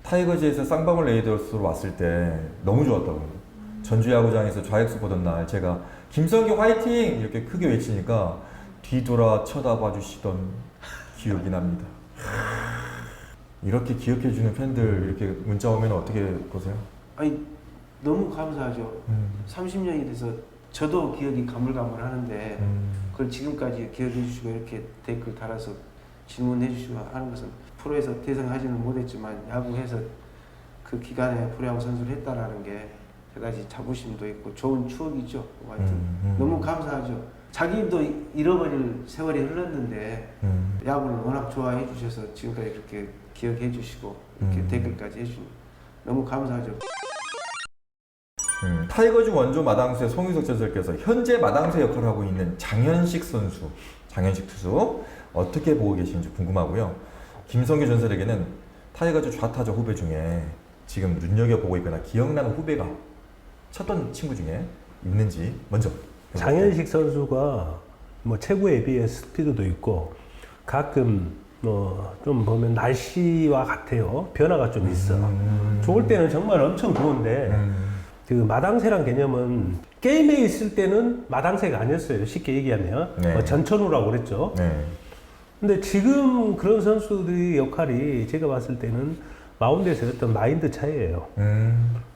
타이거즈에서 쌍방울 레이더스로 왔을 때 너무 좋았다고. 전주 야구장에서 좌익수 보던 날 제가 김성규 화이팅! 이렇게 크게 외치니까 뒤돌아 쳐다봐 주시던 기억이 납니다. 이렇게 기억해주는 팬들 이렇게 문자 오면 어떻게 보세요? 아니 너무 감사하죠. 30년이 돼서 저도 기억이 가물가물하는데 그걸 지금까지 기억해 주시고 이렇게 댓글 달아서 질문해 주시고 하는 것은 프로에서 대성하지는 못했지만 야구에서 그 기간에 프로야구 선수를 했다라는 게 제가지 자부심도 있고 좋은 추억이죠. 하여튼 너무 감사하죠. 자기도 잃어버릴 세월이 흘렀는데 야구를 워낙 좋아해 주셔서 지금까지 그렇게 기억해 주시고 이렇게 댓글까지 해주시니 너무 감사하죠. 타이거즈 원조 마당수의 송유석 전설께서 현재 마당수 역할을 하고 있는 장현식 선수, 장현식 투수 어떻게 보고 계시는지 궁금하고요. 김성규 전설에게는 타이거즈 좌타자 후배 중에 지금 눈여겨보고 있거나 기억나는 후배가 쳤던 친구 중에 있는지 먼저. 장현식 선수가 뭐 최고에 비해 스피드도 있고 가끔 뭐 좀 보면 날씨와 같아요. 변화가 좀 있어. 좋을 때는 정말 엄청 좋은데 그 마당새란 개념은 게임에 있을 때는 마당새가 아니었어요. 쉽게 얘기하면 네. 전천후라고 그랬죠. 네. 근데 지금 그런 선수들의 역할이 제가 봤을 때는 마운드에서 어떤 마인드 차이예요.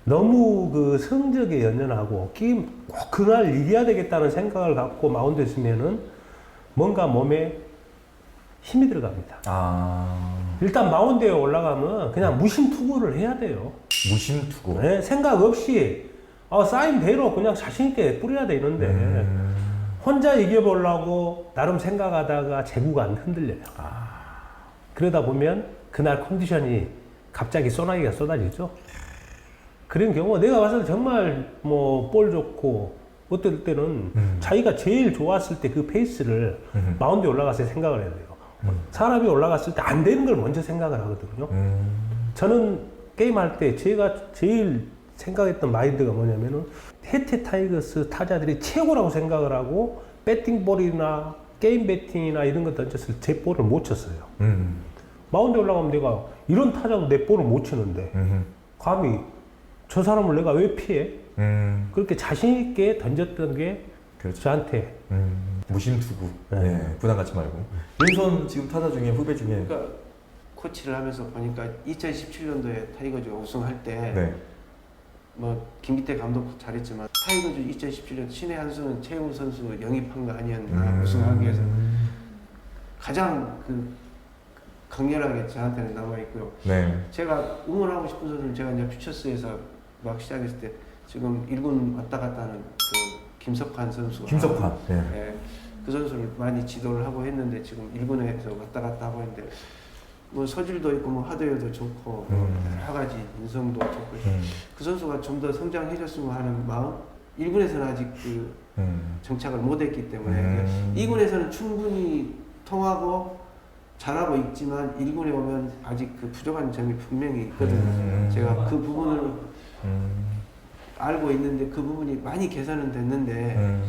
너무 그 성적에 연연하고 게임 꼭 그날 이겨야 되겠다는 생각을 갖고 마운드에 있으면은 뭔가 몸에 힘이 들어갑니다. 일단 마운드에 올라가면 그냥 무심투구를 해야 돼요. 무심투구. 네, 생각 없이 사인대로 그냥 자신있게 뿌려야 되는데 혼자 이겨보려고 나름 생각하다가 제구가 안 흔들려요. 그러다 보면 그날 컨디션이 갑자기 소나기가 쏟아지죠. 그런 경우 내가 봤을 때 정말 뭐 볼 좋고 어떨 때는 자기가 제일 좋았을 때 그 페이스를 마운드에 올라가서 생각을 해야 돼요. 사람이 올라갔을 때 안 되는 걸 먼저 생각을 하거든요. 저는 게임할 때 제가 제일 생각했던 마인드가 뭐냐면은 혜태 타이거스 타자들이 최고라고 생각을 하고 배팅볼이나 게임 배팅이나 이런 거 던졌을 때 제 볼을 못 쳤어요. 마운드에 올라가면 내가 이런 타자도 내 볼을 못 치는데 감히 저 사람을 내가 왜 피해? 그렇게 자신 있게 던졌던 게 그렇죠. 저한테 무심투구. 네. 네. 부담 갖지 말고. 왼손 지금 타자 중에 후배 중에. 그러니까 코치를 하면서 보니까 2017년도에 타이거즈가 우승할 때 네. 뭐 김기태 감독도 잘했지만 타이거즈 2017년 신의 한 수는 최우 선수 영입한 거 아니었나 우승하기 위해서 가장 그 강렬하게 저한테는 남아 있고요. 네. 제가 응원하고 싶은 선수는 제가 이제 퓨처스에서 막 시작했을 때 지금 1군 왔다 갔다 하는 그 김석환 선수. 김석환. 네. 예. 그 선수를 많이 지도를 하고 했는데 지금 1군에서 왔다 갔다 하고 있는데 뭐 소질도 있고 뭐 하드웨어도 좋고 여러 가지 인성도 좋고 그 선수가 좀 더 성장해줬으면 하는 마음. 1군에서는 아직 그 정착을 못했기 때문에 2군에서는 충분히 통하고 잘하고 있지만 1군에 오면 아직 그 부족한 점이 분명히 있거든요. 제가 그 부분을 알고 있는데 그 부분이 많이 개선은 됐는데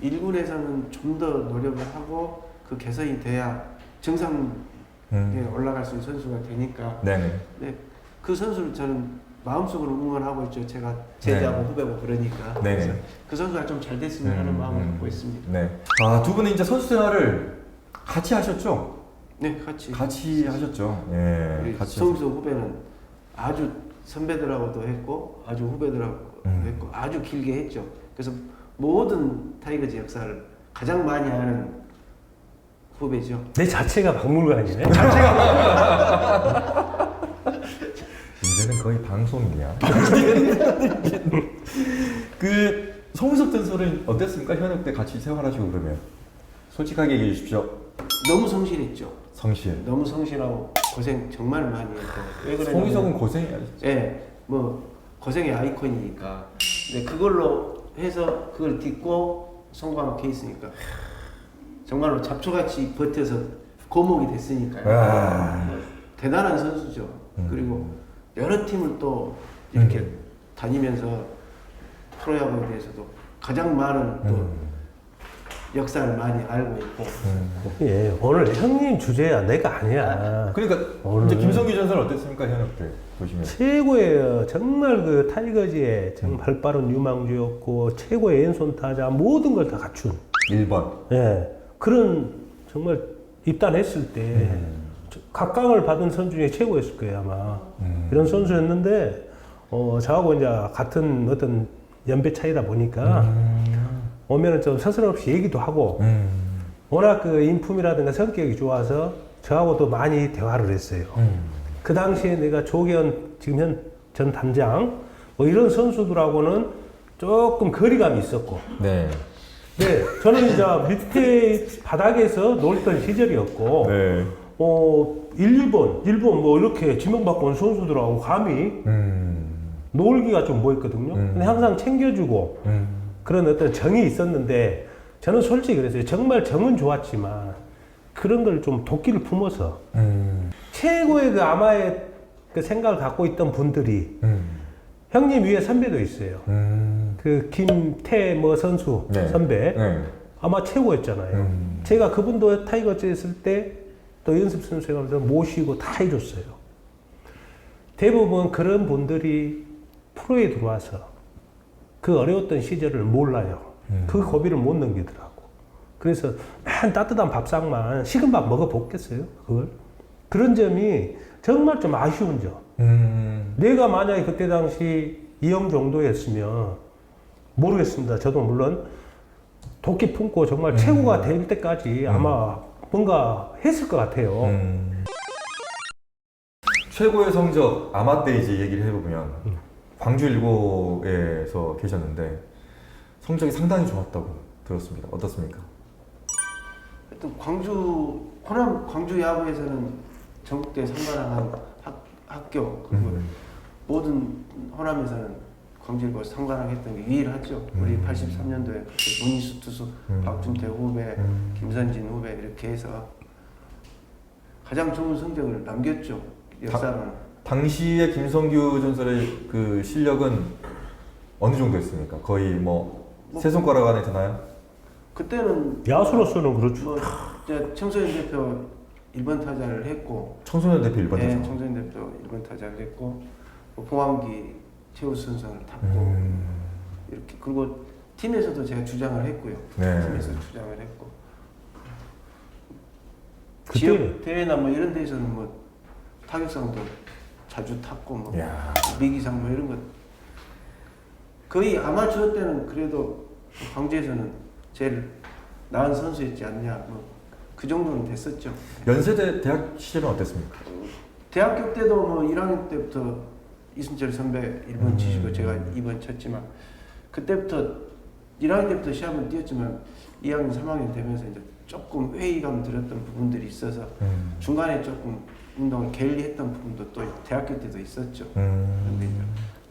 1군에서는 좀 더 노력을 하고 그 개선이 돼야 정상에 올라갈 수 있는 선수가 되니까 네네. 네, 그 선수를 저는 마음속으로 응원하고 있죠. 제가 제자고 후배고 그러니까 네네. 그래서 그 선수가 좀 잘 됐으면 하는 마음을 갖고 있습니다. 네. 아, 두 분은 이제 선수 생활을 같이 하셨죠? 네, 같이 하셨죠. 예. 우리 같이. 성수 후배는 아주 선배들하고도 했고 아주 후배들하고도 했고 아주 길게 했죠. 그래서 모든 타이거즈 역사를 가장 많이 아는 후배죠. 내 자체가 박물관이네. 이제는 거의 방송이야. 그 송우석 전설은 어땠습니까? 현역 때 같이 생활하시고 그러면 솔직하게 얘기해 주십시오. 너무 성실했죠. 성실. 너무 성실하고 고생 정말 많이 했고. 왜 그러냐면 송우석은 고생이야. 예, 뭐 고생의 아이콘이니까. 근데 그걸로 해서 그걸 딛고 성공한 케이스니까 정말로 잡초같이 버텨서 고목이 됐으니까요. 아. 대단한 선수죠. 그리고 여러 팀을 또 이렇게 다니면서 프로야구에 대해서도 가장 많은 또 역사를 많이 알고 있고. 예, 오늘 형님 주제야. 내가 아니야. 그러니까 오늘 이제 김성규 전설 어땠습니까? 현역 때 보시면. 최고의 정말 그 타이거즈의 정말 발빠른 유망주였고 최고의 왼손 타자 모든 걸 다 갖춘 1번. 예, 그런 정말 입단했을 때 각광을 받은 선수 중에 최고였을 거예요 아마. 이런 선수였는데 저하고 이제 같은 어떤 연배 차이다 보니까 오면은 좀 서슴없이 얘기도 하고 워낙 그 인품이라든가 성격이 좋아서 저하고도 많이 대화를 했어요. 그 당시에 내가 조계현 지금 전 단장 뭐 이런 선수들하고는 조금 거리감이 있었고. 네. 네, 저는 이제 밑에 바닥에서 놀던 시절이었고. 네. 1번 뭐 이렇게 지명받고 온 선수들하고 감히 놀기가 좀 뭐했거든요. 근데 항상 챙겨주고 그런 어떤 정이 있었는데 저는 솔직히 그랬어요. 정말 정은 좋았지만 그런 걸 좀 도끼를 품어서 최고의 그 아마의 그 생각을 갖고 있던 분들이 형님 위에 선배도 있어요. 그 김태 뭐 선수 네. 선배 네. 아마 최고였잖아요. 제가 그분도 타이거즈에 있을 때 또 연습 선수생활도 모시고 다 해줬어요. 대부분 그런 분들이 프로에 들어와서 그 어려웠던 시절을 몰라요. 그 고비를 못 넘기더라고. 그래서 맨 따뜻한 밥상만 식은 밥 먹어보겠어요? 그걸? 그런 점이 정말 좀 아쉬운 점. 내가 만약에 그때 당시 이형 정도였으면 모르겠습니다. 저도 물론 도끼 품고 정말 최고가 될 때까지 아마 뭔가 했을 것 같아요. 최고의 성적 아마 때 이제 얘기를 해보면 광주 일고에서 계셨는데 성적이 상당히 좋았다고 들었습니다. 어떻습니까? 또 광주 호남 광주 야구에서는 전국대 상관한 학교 그리고 모든 호남에서는 광주일고 상관하겠던 게 유일하죠. 우리 83년도에 문희수 투수, 박준태 후배, 김선진 후배 이렇게 해서 가장 좋은 성적을 남겼죠. 역사는. 당시에 김성규 전설의 그 실력은 어느 정도였습니까? 거의 세 손가락 안에 드나요? 그때는 야수로서는 그렇죠. 뭐 이제 청소년 대표 1번 타자를 했고 청소년 대표 1번 네, 타자. 청소년 대표 1번 타자를 했고 뭐 봉황기 최우 선수를 탔고 이렇게 그리고 팀에서도 제가 주장을 했고요. 네. 팀에서 주장을 했고 그때- 지역 대회나 뭐 이런 데서는 뭐 타격상도 자주 탔고 뭐 이야. 미기상 뭐 이런 것 거의 아마추어 때는 그래도 광주에서는 제일 나은 선수였지 않냐 뭐 그 정도는 됐었죠. 연세대 대학 시절은 어땠습니까? 대학교 때도 뭐 1학년 때부터 이순철 선배 1번 치시고 제가 2번 쳤지만 그때부터 1학년 때부터 시합은 뛰었지만 2학년, 3학년 되면서 이제 조금 회의감 들었던 부분들이 있어서 중간에 조금 운동을 게을리했던 부분도 또 대학교 때도 있었죠. 근데 이제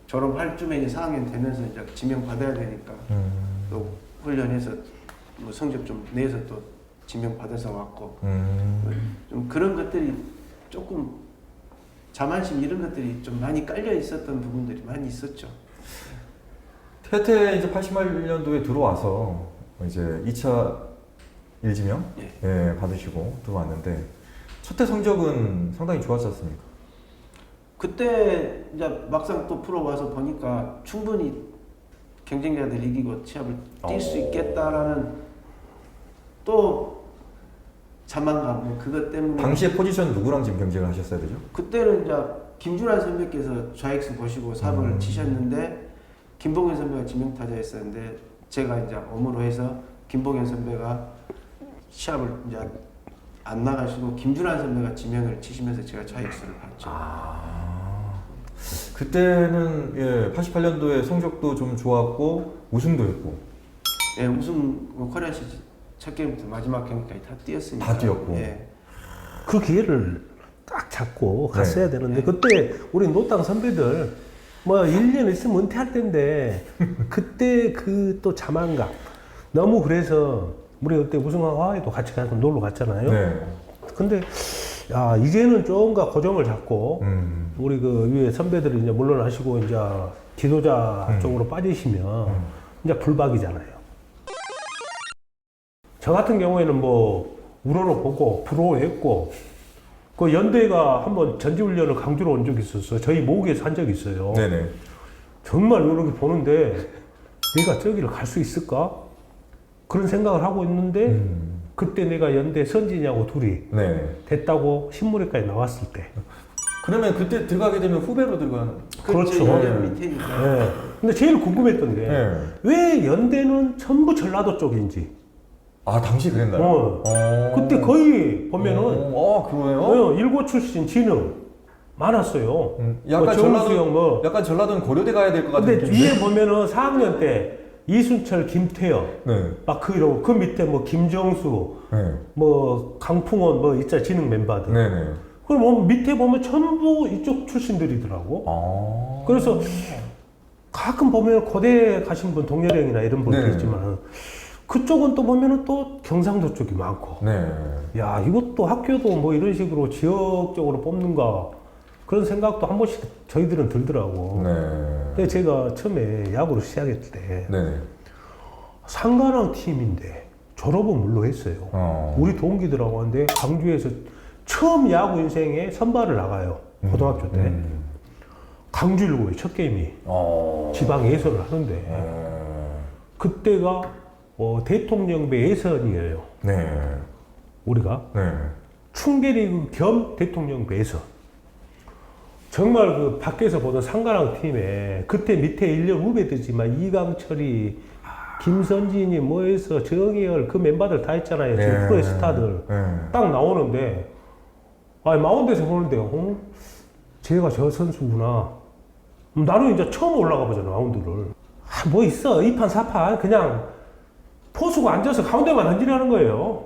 졸업할 쯤에 이제 4학년 되면서 이제 지명 받아야 되니까 또 훈련해서 뭐 성적 좀 내서 또 지명 받아서 왔고 좀 그런 것들이 조금 자만심 이런 것들이 좀 많이 깔려 있었던 부분들이 많이 있었죠. 혜태 이제 81년도에 들어와서 이제 2차 일지명 예, 받으시고 들어왔는데 첫 해 성적은 상당히 좋았지 않습니까? 그때 이제 막상 또 프로 와서 보니까 충분히 경쟁자들 이기고 시합을 뛸 수 있겠다라는 또 자만감 뭐 그것 때문에 당시에 포지션 누구랑 지금 경쟁을 하셨어야 되죠? 그때는 이제 김준환 선배께서 좌익수 보시고 사번을 치셨는데 김봉현 선배가 지명타자였었는데 제가 이제 엄으로 해서 김봉현 선배가 시합을 이제 안 나가시고 김준환 선배가 지명을 치시면서 제가 좌익수를 봤죠. 그때는 예, 88년도에 성적도 좀 좋았고 우승도 했고 예, 우승 코리안 시즌 첫 게임부터 마지막 경기까지 다 뛰었으니까. 다 뛰었고. 예. 그 기회를 딱 잡고 갔어야 되는데 그때 우리 노땅 선배들 뭐 1년 있으면 은퇴할 때인데 그때 그 또 자만감 너무 그래서 우리 그때 우승하고 하와이도 같이 가서 놀러 갔잖아요. 네. 근데 야 이제는 좀가 고정을 잡고 우리 그 위에 선배들이 이제 물러나시고 이제 지도자 쪽으로 빠지시면 이제 불박이잖아요. 저 같은 경우에는 뭐 우러러 보고 부러워했고 그 연대가 한번 전지훈련을 강주로 온 적이 있었어요. 저희 모국에서 한 적이 있어요. 네네. 정말 이렇게 보는데 내가 저기를 갈 수 있을까? 그런 생각을 하고 있는데 그때 내가 연대 선진이하고 둘이 네. 됐다고 신문에까지 나왔을 때 그러면 그때 들어가게 되면 후배로 들어가는. 그렇죠. 연대 밑에니까. 네. 근데 제일 궁금했던 게 네. 왜 연대는 전부 전라도 쪽인지 아 당시 그랬나요? 그때 거의 보면은 그거예요? 일고 출신 진흥 많았어요. 약간 뭐 정수영 뭐. 약간 전라도는 고려대 가야 될 것 같은 근데 느낌인데? 위에 보면은 4학년 때 이순철, 김태현 네. 막 이러고 그 밑에 뭐 김정수, 네. 뭐 강풍원 뭐 있잖아 진흥 멤버들. 네네. 그럼 뭐 밑에 보면 전부 이쪽 출신들이더라고. 그래서 가끔 보면 고대 가신 분 동료령이나 이런 분들 네. 있지만 그쪽은 또 보면은 또 경상도 쪽이 많고. 네. 야 이것도 학교도 뭐 이런 식으로 지역적으로 뽑는가 그런 생각도 한 번씩 저희들은 들더라고. 네. 근데 제가 처음에 야구를 시작했을 때 네네. 상가랑 팀인데 졸업은 물론 했어요. 우리 동기들하고 하는데 강주에서 처음 야구 인생에 선발을 나가요. 고등학교 때. 강주 일고의 첫 게임이 지방 예선을 하는데 그때가 대통령배 예선이에요. 네. 우리가 네. 충계리그 겸 대통령배 예선. 정말 그 밖에서 보던 상가랑 팀에 그때 밑에 1년 후배들지만 이강철이 김선진이 뭐해서 정희열 그 멤버들 다 있잖아요. 지금 네. 프로의 스타들 네. 딱 나오는데 마운드에서 보는데 쟤가 저 선수구나. 나는 이제 처음 올라가 보잖아 마운드를. 뭐 있어 2판 4판 그냥 포수가 앉아서 가운데만 던지라는 거예요.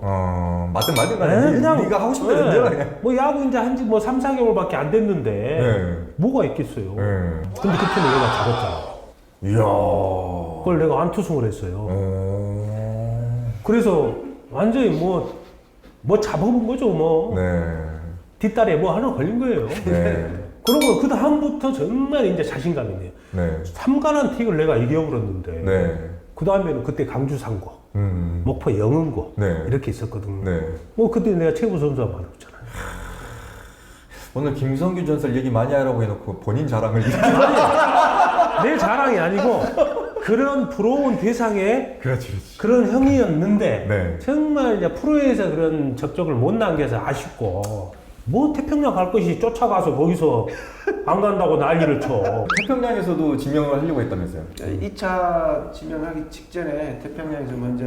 맞든 말든 간에 네가 하고 싶은 대로 던져라 그냥. 뭐 야구 이제 한지 뭐 3, 4개월밖에 안 됐는데 네. 뭐가 있겠어요. 네. 근데 그때는 내가 잡았잖아. 이야. 그걸 내가 안투승을 했어요. 그래서 완전히 뭐 잡아본 거죠 뭐. 네. 뒷다리에 뭐 하나 걸린 거예요. 네. 그러고 그 다음부터 정말 이제 자신감이네요. 네. 3관한 틱을 내가 이겨버렸는데 네. 그 다음에는 그때 강주 상고, 목포 영흥고 네. 이렇게 있었거든요. 네. 뭐 그때 내가 최고 선수가 많았잖아요. 오늘 김성규 전설 얘기 많이 하라고 해놓고 본인 자랑을 내 자랑이 아니고 그런 부러운 대상에 그렇지. 그런 형이었는데 네. 정말 이제 프로에서 그런 적적을 못 남겨서 아쉽고 뭐 태평양 갈 것이 쫓아가서 거기서 안 간다고 난리를 쳐. 태평양에서도 지명을 하려고 했다면서요? 2차 지명하기 직전에 태평양에서 먼저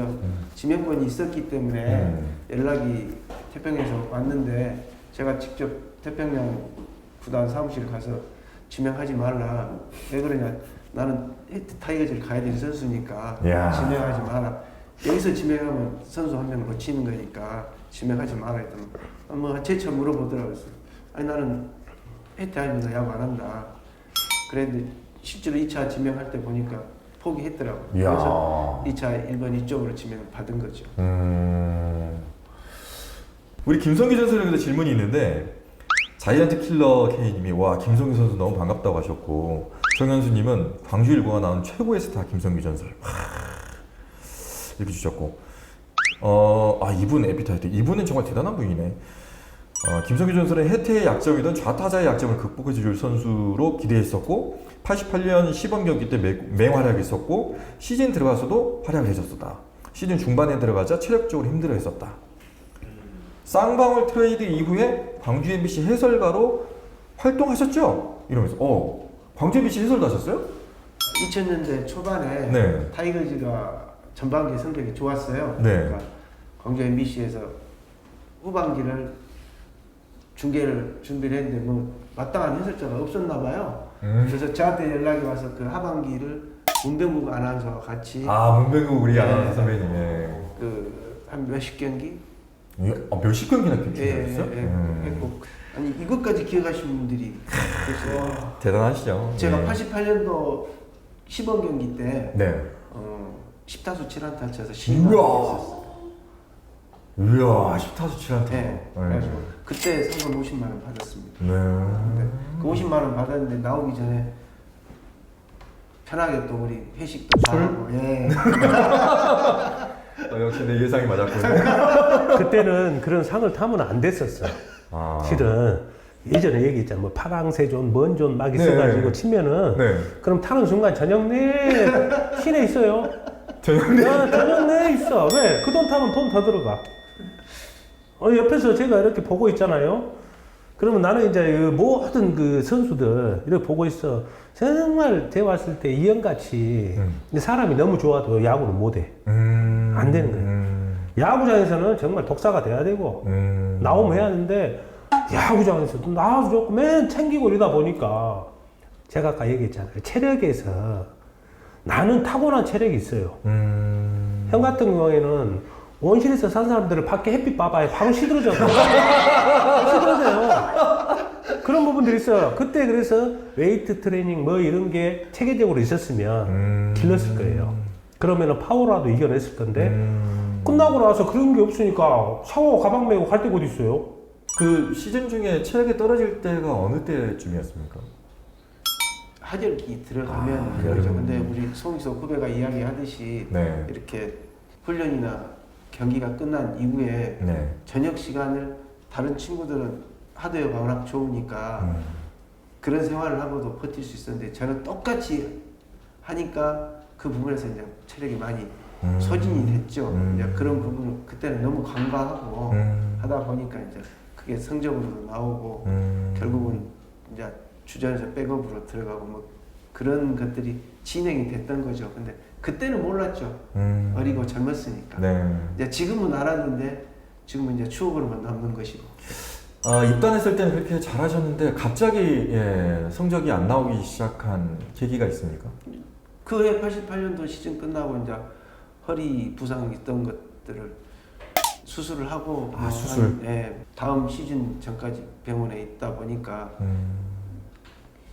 지명권이 있었기 때문에 연락이 태평양에서 왔는데 제가 직접 태평양 구단 사무실 가서 지명하지 말라. 왜 그러냐? 나는 타이거즈를 가야 되는 선수니까 이야. 지명하지 마라. 여기서 지명하면 선수 한 명 놓치는 거니까 지명하지 말아야 했더니 뭐 재차 물어보더라고요. 아니 나는 혜태 아닙니다. 야구 안 한다. 그랬는데 실제로 2차 지명할 때 보니까 포기했더라고요. 이야. 그래서 2차 1번 이쪽으로 지명을 받은 거죠. 우리 김성규 전설에게도 질문이 있는데 자이언트 킬러 K님이 와 김성규 선수 너무 반갑다고 하셨고 정현수님은 광주 일고가 나온 최고의 스타 김성규 전설 이렇게 주셨고 이분 에피타이트 이분은 정말 대단한 분이네. 김성규 전설은 혜태의 약점이던 좌타자의 약점을 극복해 줄 선수로 기대했었고 88년 시범 경기 때 맹활약했었고 시즌 들어가서도 활약을 해줬었다. 시즌 중반에 들어가자 체력적으로 힘들어했었다. 쌍방울 트레이드 이후에 광주 MBC 해설가로 활동하셨죠? 이러면서 광주 MBC 해설도 하셨어요? 2000년대 초반에 네. 타이거즈가 전반기 성적이 좋았어요. 네. 그러니까 광주 MBC에서 후반기를 중계를 준비를 했는데 뭐 마땅한 해설자가 없었나 봐요. 그래서 저한테 연락이 와서 그 하반기를 문병국 아나운서와 같이 문병국 우리 네. 아나운서 선배님. 그 한 몇십 경기 몇십 경기나 경기했어요? 했고 아니 이것까지 기억하시는 분들이 그래서 대단하시죠. 제가 네. 88년도 시범 경기 때 네. 10타수 7안타 쳐서 우와. 10만 우와 10타수 7안타. 네. 그래가지고 그때 상금 50만 원 받았습니다. 네. 그 50만 원 받았는데 나오기 전에 편하게 또 우리 회식도 다 하고 예. 역시 내 예상이 맞았군요. 그때는 그런 상을 타면 안 됐었어. 실은 예전에 얘기했잖아. 뭐 파랑새존, 먼존 막 있어가지고 치면은 그럼 타는 순간 전형내 시내 있어요. 전형내 있어. 왜? 그 돈 타면 돈 더 들어가. 옆에서 제가 이렇게 보고 있잖아요. 그러면 나는 이제 그 모든 그 선수들 이렇게 보고 있어. 정말 대 왔을 때 이형같이 사람이 너무 좋아도 야구를 못해. 안 되는 거예요. 야구장에서는 정말 독사가 돼야 되고 나오면 해야 하는데 야구장에서도 나와서 좋고 맨 챙기고 이러다 보니까 제가 아까 얘기했잖아요. 체력에서 나는 타고난 체력이 있어요. 형 같은 경우에는 원실에서 산 사람들을 밖에 햇빛 봐봐요. 바로 시들어져요. 시들어져요. 그런 부분들이 있어요. 그때 그래서 웨이트 트레이닝 뭐 이런 게 체계적으로 있었으면 길렀을 거예요. 그러면은 파워라도 이겨냈을 건데 끝나고 나서 그런 게 없으니까 샤워 가방 메고 갈 데가 어디 있어요? 그 시즌 중에 체력이 떨어질 때가 어느 때쯤이었습니까? 하절기 들어가면 그러죠. 근데 우리 송희석 후배가 이야기하듯이 이렇게 훈련이나 경기가 끝난 이후에 저녁 시간을 다른 친구들은 하드웨어가 워낙 좋으니까 그런 생활을 하고도 버틸 수 있었는데 저는 똑같이 하니까 그 부분에서 이제 체력이 많이 소진이 됐죠. 이제 그런 부분을 그때는 너무 간과하고 하다 보니까 이제 그게 성적으로도 나오고 결국은 이제 주전에서 백업으로 들어가고 뭐 그런 것들이 진행이 됐던 거죠. 근데 그때는 몰랐죠. 어리고 젊었으니까. 이제 지금은 알았는데 지금은 이제 추억으로만 남는 것이고. 입단했을 때는 그렇게 잘하셨는데 갑자기 성적이 안 나오기 시작한 계기가 있습니까? 그해 88년도 시즌 끝나고 이제 허리 부상 있던 것들을 수술을 하고 수술? 다음 시즌 전까지 병원에 있다 보니까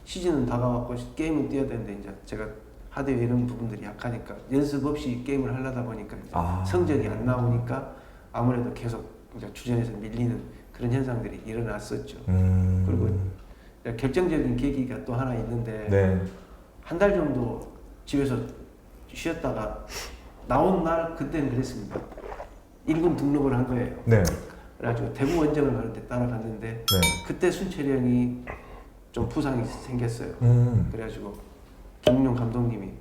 시즌은 다가왔고 게임은 뛰어야 되는데 이제 제가 하드웨어 이런 부분들이 약하니까 연습 없이 게임을 하려다 보니까 이제 성적이 안 나오니까 아무래도 계속 이제 주전에서 밀리는 그런 현상들이 일어났었죠. 그리고 결정적인 계기가 또 하나 있는데 한 달 정도 집에서 쉬었다가 나온 날 그때는 그랬습니다. 1군 등록을 한 거예요. 그래가지고 대구 원정을 가는데 따라갔는데 그때 순철이 형이 좀 부상이 생겼어요. 그래가지고 김웅룡 감독님이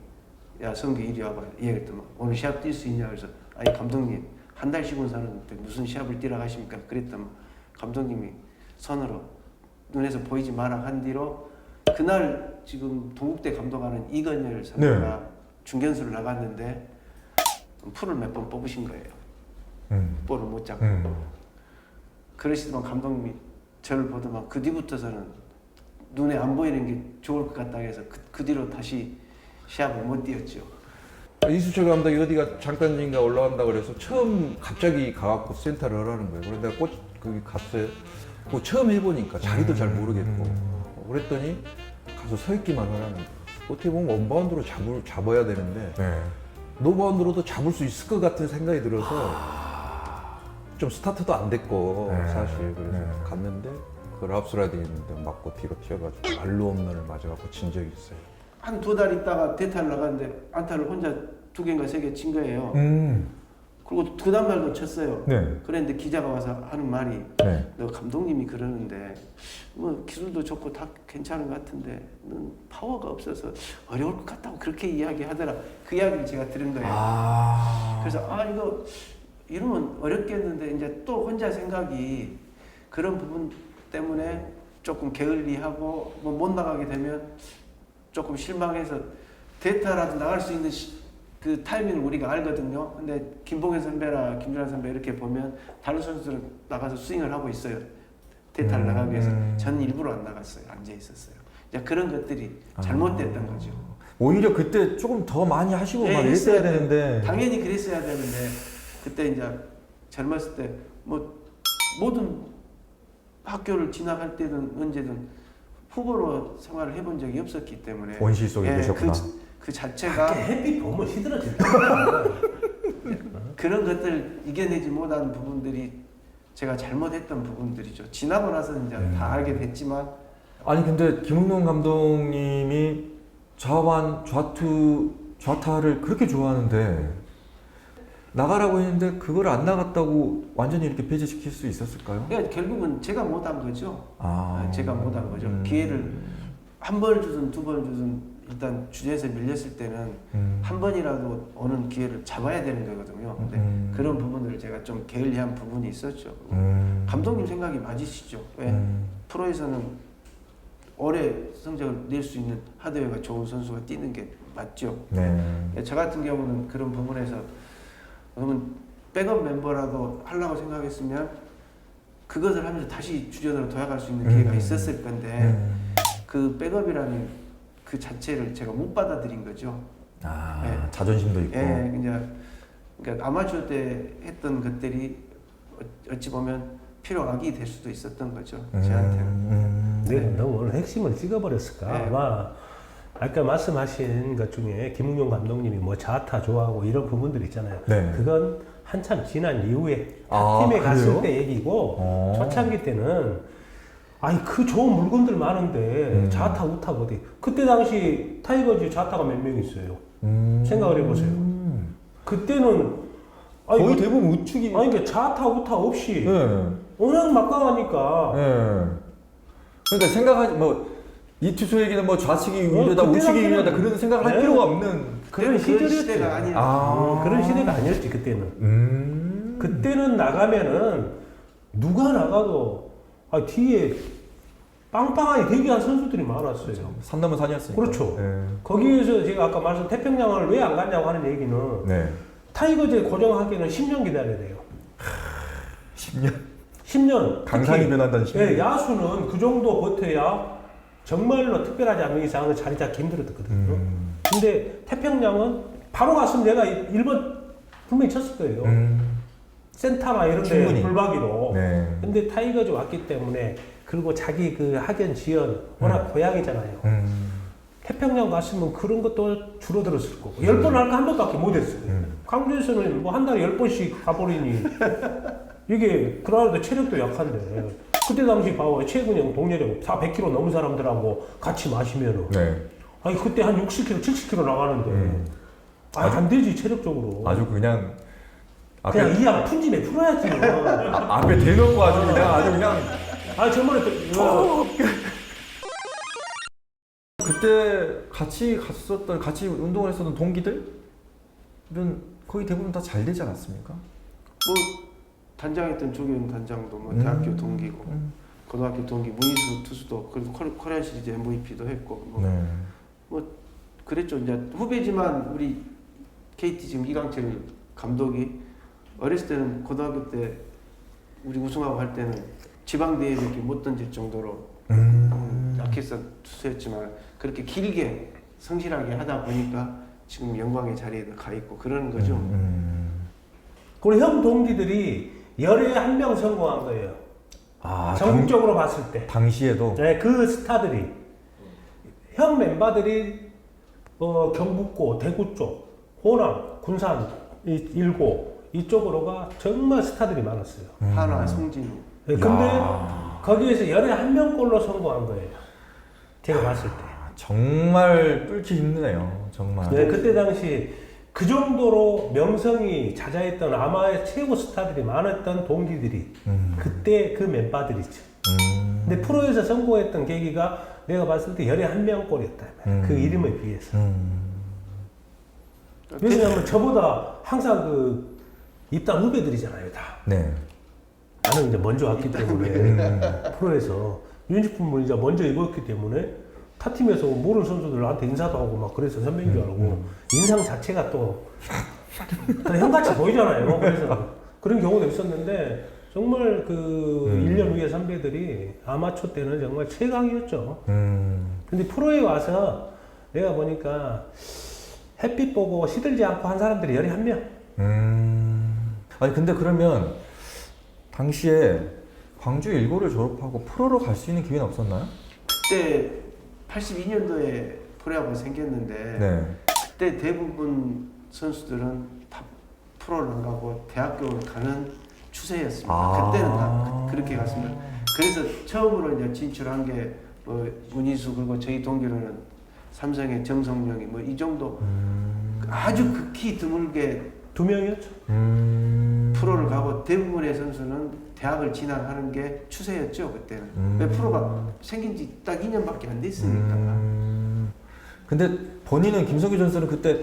야 성규 이리 와봐 얘기했더니 오늘 시합 뛸 수 있냐 그래서 아니 감독님 한 달 쉬고 사는데 무슨 시합을 뛰러 가십니까? 그랬더니 감독님이 손으로 눈에서 보이지 마라 한 뒤로 그날 지금 동국대 감독하는 이건열 선수가 중견수를 나갔는데 풀을 몇 번 뽑으신 거예요. 볼을 못 잡고 그러시더만 감독님이 저를 보더만 그 뒤부터서는 눈에 안 보이는 게 좋을 것 같다 해서 그 뒤로 다시 시합을 못 뛰었죠. 이수철 감독이 어디가 장단지인가 올라간다 그래서 처음 갑자기 가갖고 센터를 하라는 거예요. 그래서 내가 거기 갔어요. 그 처음 해보니까 자기도 잘 모르겠고 그랬더니 가서 서 있기만 하라는 거예요. 어떻게 보면 원바운드로 잡아야 되는데 네. 노바운드로도 잡을 수 있을 것 같은 생각이 들어서 좀 스타트도 안 됐고 네. 사실 그래서 네. 갔는데 그 랍스라이드 있는데 맞고 뒤로 튀어가지고 알루 홈런을 맞아갖고 진 적이 있어요. 한 2달 있다가 대타를 나갔는데 안타를 혼자 2개인가 3개 친 거예요. 그리고 그 다음날도 쳤어요. 네. 그랬는데 기자가 와서 하는 말이 네. 너 감독님이 그러는데 뭐 기술도 좋고 다 괜찮은 것 같은데 넌 파워가 없어서 어려울 것 같다고 그렇게 이야기하더라. 그 이야기를 제가 들은 거예요. 그래서 이거 이러면 어렵겠는데 이제 또 혼자 생각이 그런 부분 때문에 조금 게을리하고 뭐 못 나가게 되면 조금 실망해서 대타라도 나갈 수 있는 그 타이밍을 우리가 알거든요. 근데 김봉현 선배나 김준환 선배 이렇게 보면 다른 선수들은 나가서 스윙을 하고 있어요. 대타를 나가기 위해서. 저는 일부러 안 나갔어요. 앉아 있었어요. 이제 그런 것들이 잘못됐던 거죠. 오히려 그때 조금 더 많이 하시고 예, 막 이랬어야 했어야 되는데. 당연히 그랬어야 되는데 그때 이제 젊었을 때 뭐 모든 학교를 지나갈 때든 언제든 후보로 생활을 해본 적이 없었기 때문에 원시 속에 계셨구나. 그 자체가 햇빛 보면 시들어질 그런 것들 이겨내지 못한 부분들이 제가 잘못했던 부분들이죠. 지나고 나서 이제 다 알게 됐지만 아니 근데 김웅룡 감독님이 좌완, 좌타를 그렇게 좋아하는데 나가라고 했는데 그걸 안 나갔다고 완전히 이렇게 배제시킬 수 있었을까요? 그러니까 결국은 제가 못한 거죠. 제가 못한 거죠. 음. 기회를 한 번을 주든 2번을 주든 일단 주전에서 밀렸을 때는 한 번이라도 오는 기회를 잡아야 되는 거거든요. 근데 그런 부분들을 제가 좀 게을리한 부분이 있었죠. 감독님 생각이 맞으시죠? 왜? 프로에서는 오래 성적을 낼 수 있는 하드웨어가 좋은 선수가 뛰는 게 맞죠. 네. 저 같은 경우는 그런 부분에서 그러면 백업 멤버라도 하려고 생각했으면 그것을 하면서 다시 주전으로 돌아갈 수 있는 기회가 있었을 건데 그 백업이라는 그 자체를 제가 못 받아들인 거죠. 네. 자존심도 있고. 예, 그러니까 아마추어 때 했던 것들이 어찌 보면 필요악이 될 수도 있었던 거죠. 저한테는. 네, 너무 오늘 핵심을 찍어버렸을까? 네. 아마 아까 말씀하신 것 중에 김웅용 감독님이 뭐 좌타 좋아하고 이런 부분들 있잖아요. 네. 그건 한참 지난 이후에 아, 팀에 갔을 그래요? 때 얘기고 어. 초창기 때는 아니 그 좋은 물건들 많은데 좌타 우타 어디 그때 당시 타이거즈 좌타가 몇 명 있어요. 생각을 해보세요. 그때는 아니, 거의 대부분 우측이. 아니 그러니까 좌타 우타 없이 네. 워낙 막강하니까 네. 그러니까 생각하지 이 투수에게는 뭐 좌측이 유리하다, 그때 우측이 당시에는- 유리하다 그런 생각을 할 네. 필요가 없는. 그런 시대가 시절이었죠. 아니에요. 그런 시대가 아니었지 그때는. 그때는 나가면은 누가 나가도 뒤에 빵빵하게 대기한 선수들이 많았어요. 산 넘은 산이었으니까. 그렇죠. 네. 거기에서 제가 아까 말씀 태평양을 왜 안 갔냐고 하는 얘기는 네. 타이거즈에 고정하기에는 10년 기다려야 돼요. 10년. 10년. 강산이 변한다는 10년. 네, 야수는 그 정도 버텨야 정말로 특별하지 않은 이상은 자리 잡기 힘들었거든요. 근데 태평양은 바로 갔으면 내가 1번 분명히 쳤을 거예요. 센타나 이런 데 충분히. 불박이로. 네. 근데 타이거즈 왔기 때문에 그리고 자기 그 학연 지연 워낙 고향이잖아요. 태평양 갔으면 그런 것도 줄어들었을 거고 10번 할까 한 번밖에 못 했어요. 광주에서는 뭐 한 달에 10번씩 가버리니 이게 그나마도 체력도 약한데 그때 당시 봐봐 최근형 동료형 100kg 넘은 사람들하고 같이 마시면은 네. 아니 그때 한 60kg 70kg 나가는데 안 되지 체력적으로. 아주 그냥 앞에 그냥 이양 푼집에 풀어야지. 앞에 대놓고 아주 그냥 정말 그때 같이 운동을 했었던 동기들은 거의 대부분 다 잘 되지 않았습니까? 뭐 단장했던 조기훈 단장도 뭐 대학교 동기고 고등학교 동기 문희수 투수도 그리고 코리안 시리즈 MVP도 했고 뭐 그랬죠. 이제 후배지만 우리 KT 지금 이강철 감독이 어렸을 때는 고등학교 때 우리 우승하고 할 때는 지방 대회밖에 못 던질 정도로 약했던 투수였지만 그렇게 길게 성실하게 하다 보니까 지금 영광의 자리에 가 있고 그러는 거죠. 그리고 형 동기들이 열에 한 명 성공한 거예요. 아, 전국적으로 봤을 때. 당시에도 네, 그 스타들이 형 멤버들이 경북고, 대구 쪽, 호남, 군산, 일고 이쪽으로가 정말 스타들이 많았어요. 한화, 송진우. 네, 근데 거기에서 열에 한 명꼴로 성공한 거예요. 제가 봤을 때. 정말 뚫기 힘드네요. 정말. 네, 그때 당시 그 정도로 명성이 자자했던 아마의 최고 스타들이 많았던 동기들이 그때 그 멤버들이죠. 근데 프로에서 성공했던 계기가 내가 봤을 때 열에 한 명꼴이었다. 그 이름에 비해서. 왜냐하면 저보다 항상 그 입단 후배들이잖아요, 다. 네. 나는 이제 먼저 왔기 때문에 프로에서 유니폼을 이제 먼저 입었기 때문에 타 팀에서 모르는 선수들 나한테 인사도 하고 막 그래서 선배인 줄 알고 인상 자체가 또 형같이 보이잖아요. 그래서 그런 경우도 있었는데 정말 그 1년 위에 선배들이 아마추어 때는 정말 최강이었죠. 근데 프로에 와서 내가 보니까 햇빛 보고 시들지 않고 한 사람들이 열이 한 명. 아니 근데 그러면 당시에 광주 일고를 졸업하고 프로로 갈 수 있는 기회는 없었나요? 그때 82년도에 프로야구가 생겼는데 네. 그때 대부분 선수들은 다 프로를 안 가고 대학교를 가는 추세였습니다. 그때는 다 그렇게 갔습니다. 그래서 처음으로 이제 진출한 게 뭐 문희수 그리고 저희 동기로는 삼성의 정성용이 뭐 이 정도 아주 극히 드물게 2명이었죠. 프로를 가고 대부분의 선수는 대학을 진학하는 게 추세였죠 그때는. 왜 프로가 생긴 지 딱 2년밖에 안 됐으니까. 근데 본인은 김성규 선수는 그때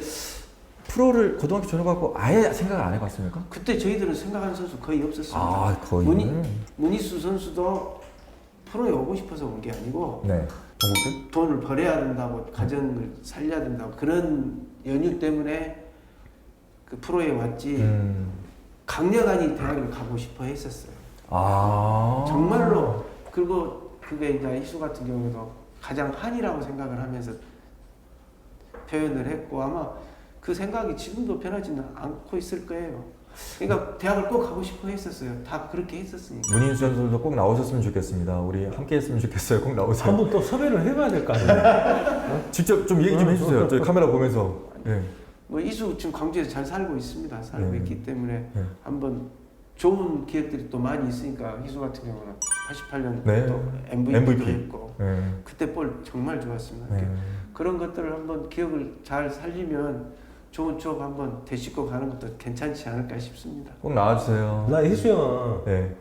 프로를 고등학교 졸업하고 아예 생각을 안 해봤습니까? 그때 저희들은 생각하는 선수 거의 없었습니다. 아 거의. 문희수 선수도 프로에 오고 싶어서 온 게 아니고 네. 전국대? 돈을 벌어야 된다고 가정을 살려야 된다고 그런 연유 때문에 그 프로에 왔지 강력하니 대학을 가고 싶어 했었어요. 아 정말로. 그리고 그게 이제 이수 같은 경우도 가장 한이라고 생각을 하면서 표현을 했고 아마 그 생각이 지금도 변하지는 않고 있을 거예요. 그러니까 대학을 꼭 가고 싶어 했었어요. 다 그렇게 했었으니까. 문인수 선수도 꼭 나오셨으면 좋겠습니다. 우리 함께 했으면 좋겠어요. 꼭 나오세요. 한번 또 섭외를 해봐야 될 거 아니에요. 직접 좀 얘기 좀 해주세요. 저희 카메라 보면서. 네. 뭐 이수 지금 광주에서 잘 살고 있습니다. 살고 있기 때문에 네. 한번 좋은 기획들이 또 많이 있으니까 희수 같은 경우는 88년 네. 또 MVP도 MVP. 했고 네. 그때 볼 정말 좋았습니다. 네. 그런 것들을 한번 기억을 잘 살리면 좋은 추억 한번 되짚고 가는 것도 괜찮지 않을까 싶습니다. 꼭 나와주세요. 나 희수 형은 네.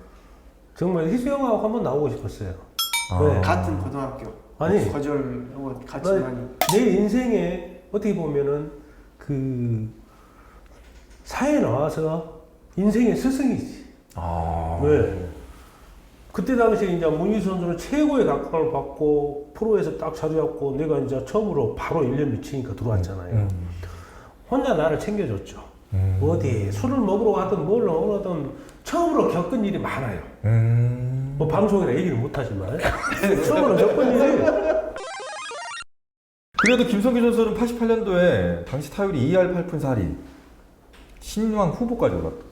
정말 희수 형하고 한번 나오고 싶었어요. 아. 왜? 같은 고등학교 아니. 거절하고 같이 나- 많이 내 인생에 어떻게 보면은 그 사회에 나와서 인생의 스승이지. 아. 왜? 그때 당시에 이제 문희수 선수는 최고의 각광을 받고 프로에서 딱 자리 잡고 내가 이제 처음으로 바로 1년 미치니까 들어왔잖아요. 혼자 나를 챙겨줬죠. 어디 술을 먹으러 가든 뭘 먹으러 가든 처음으로 겪은 일이 많아요. 뭐 방송이라 얘기를 못하지만 처음으로 겪은 일이 그래도 김성규 선수는 88년도에 당시 타율이 2할 8푼 4리 신왕 후보까지 올랐다.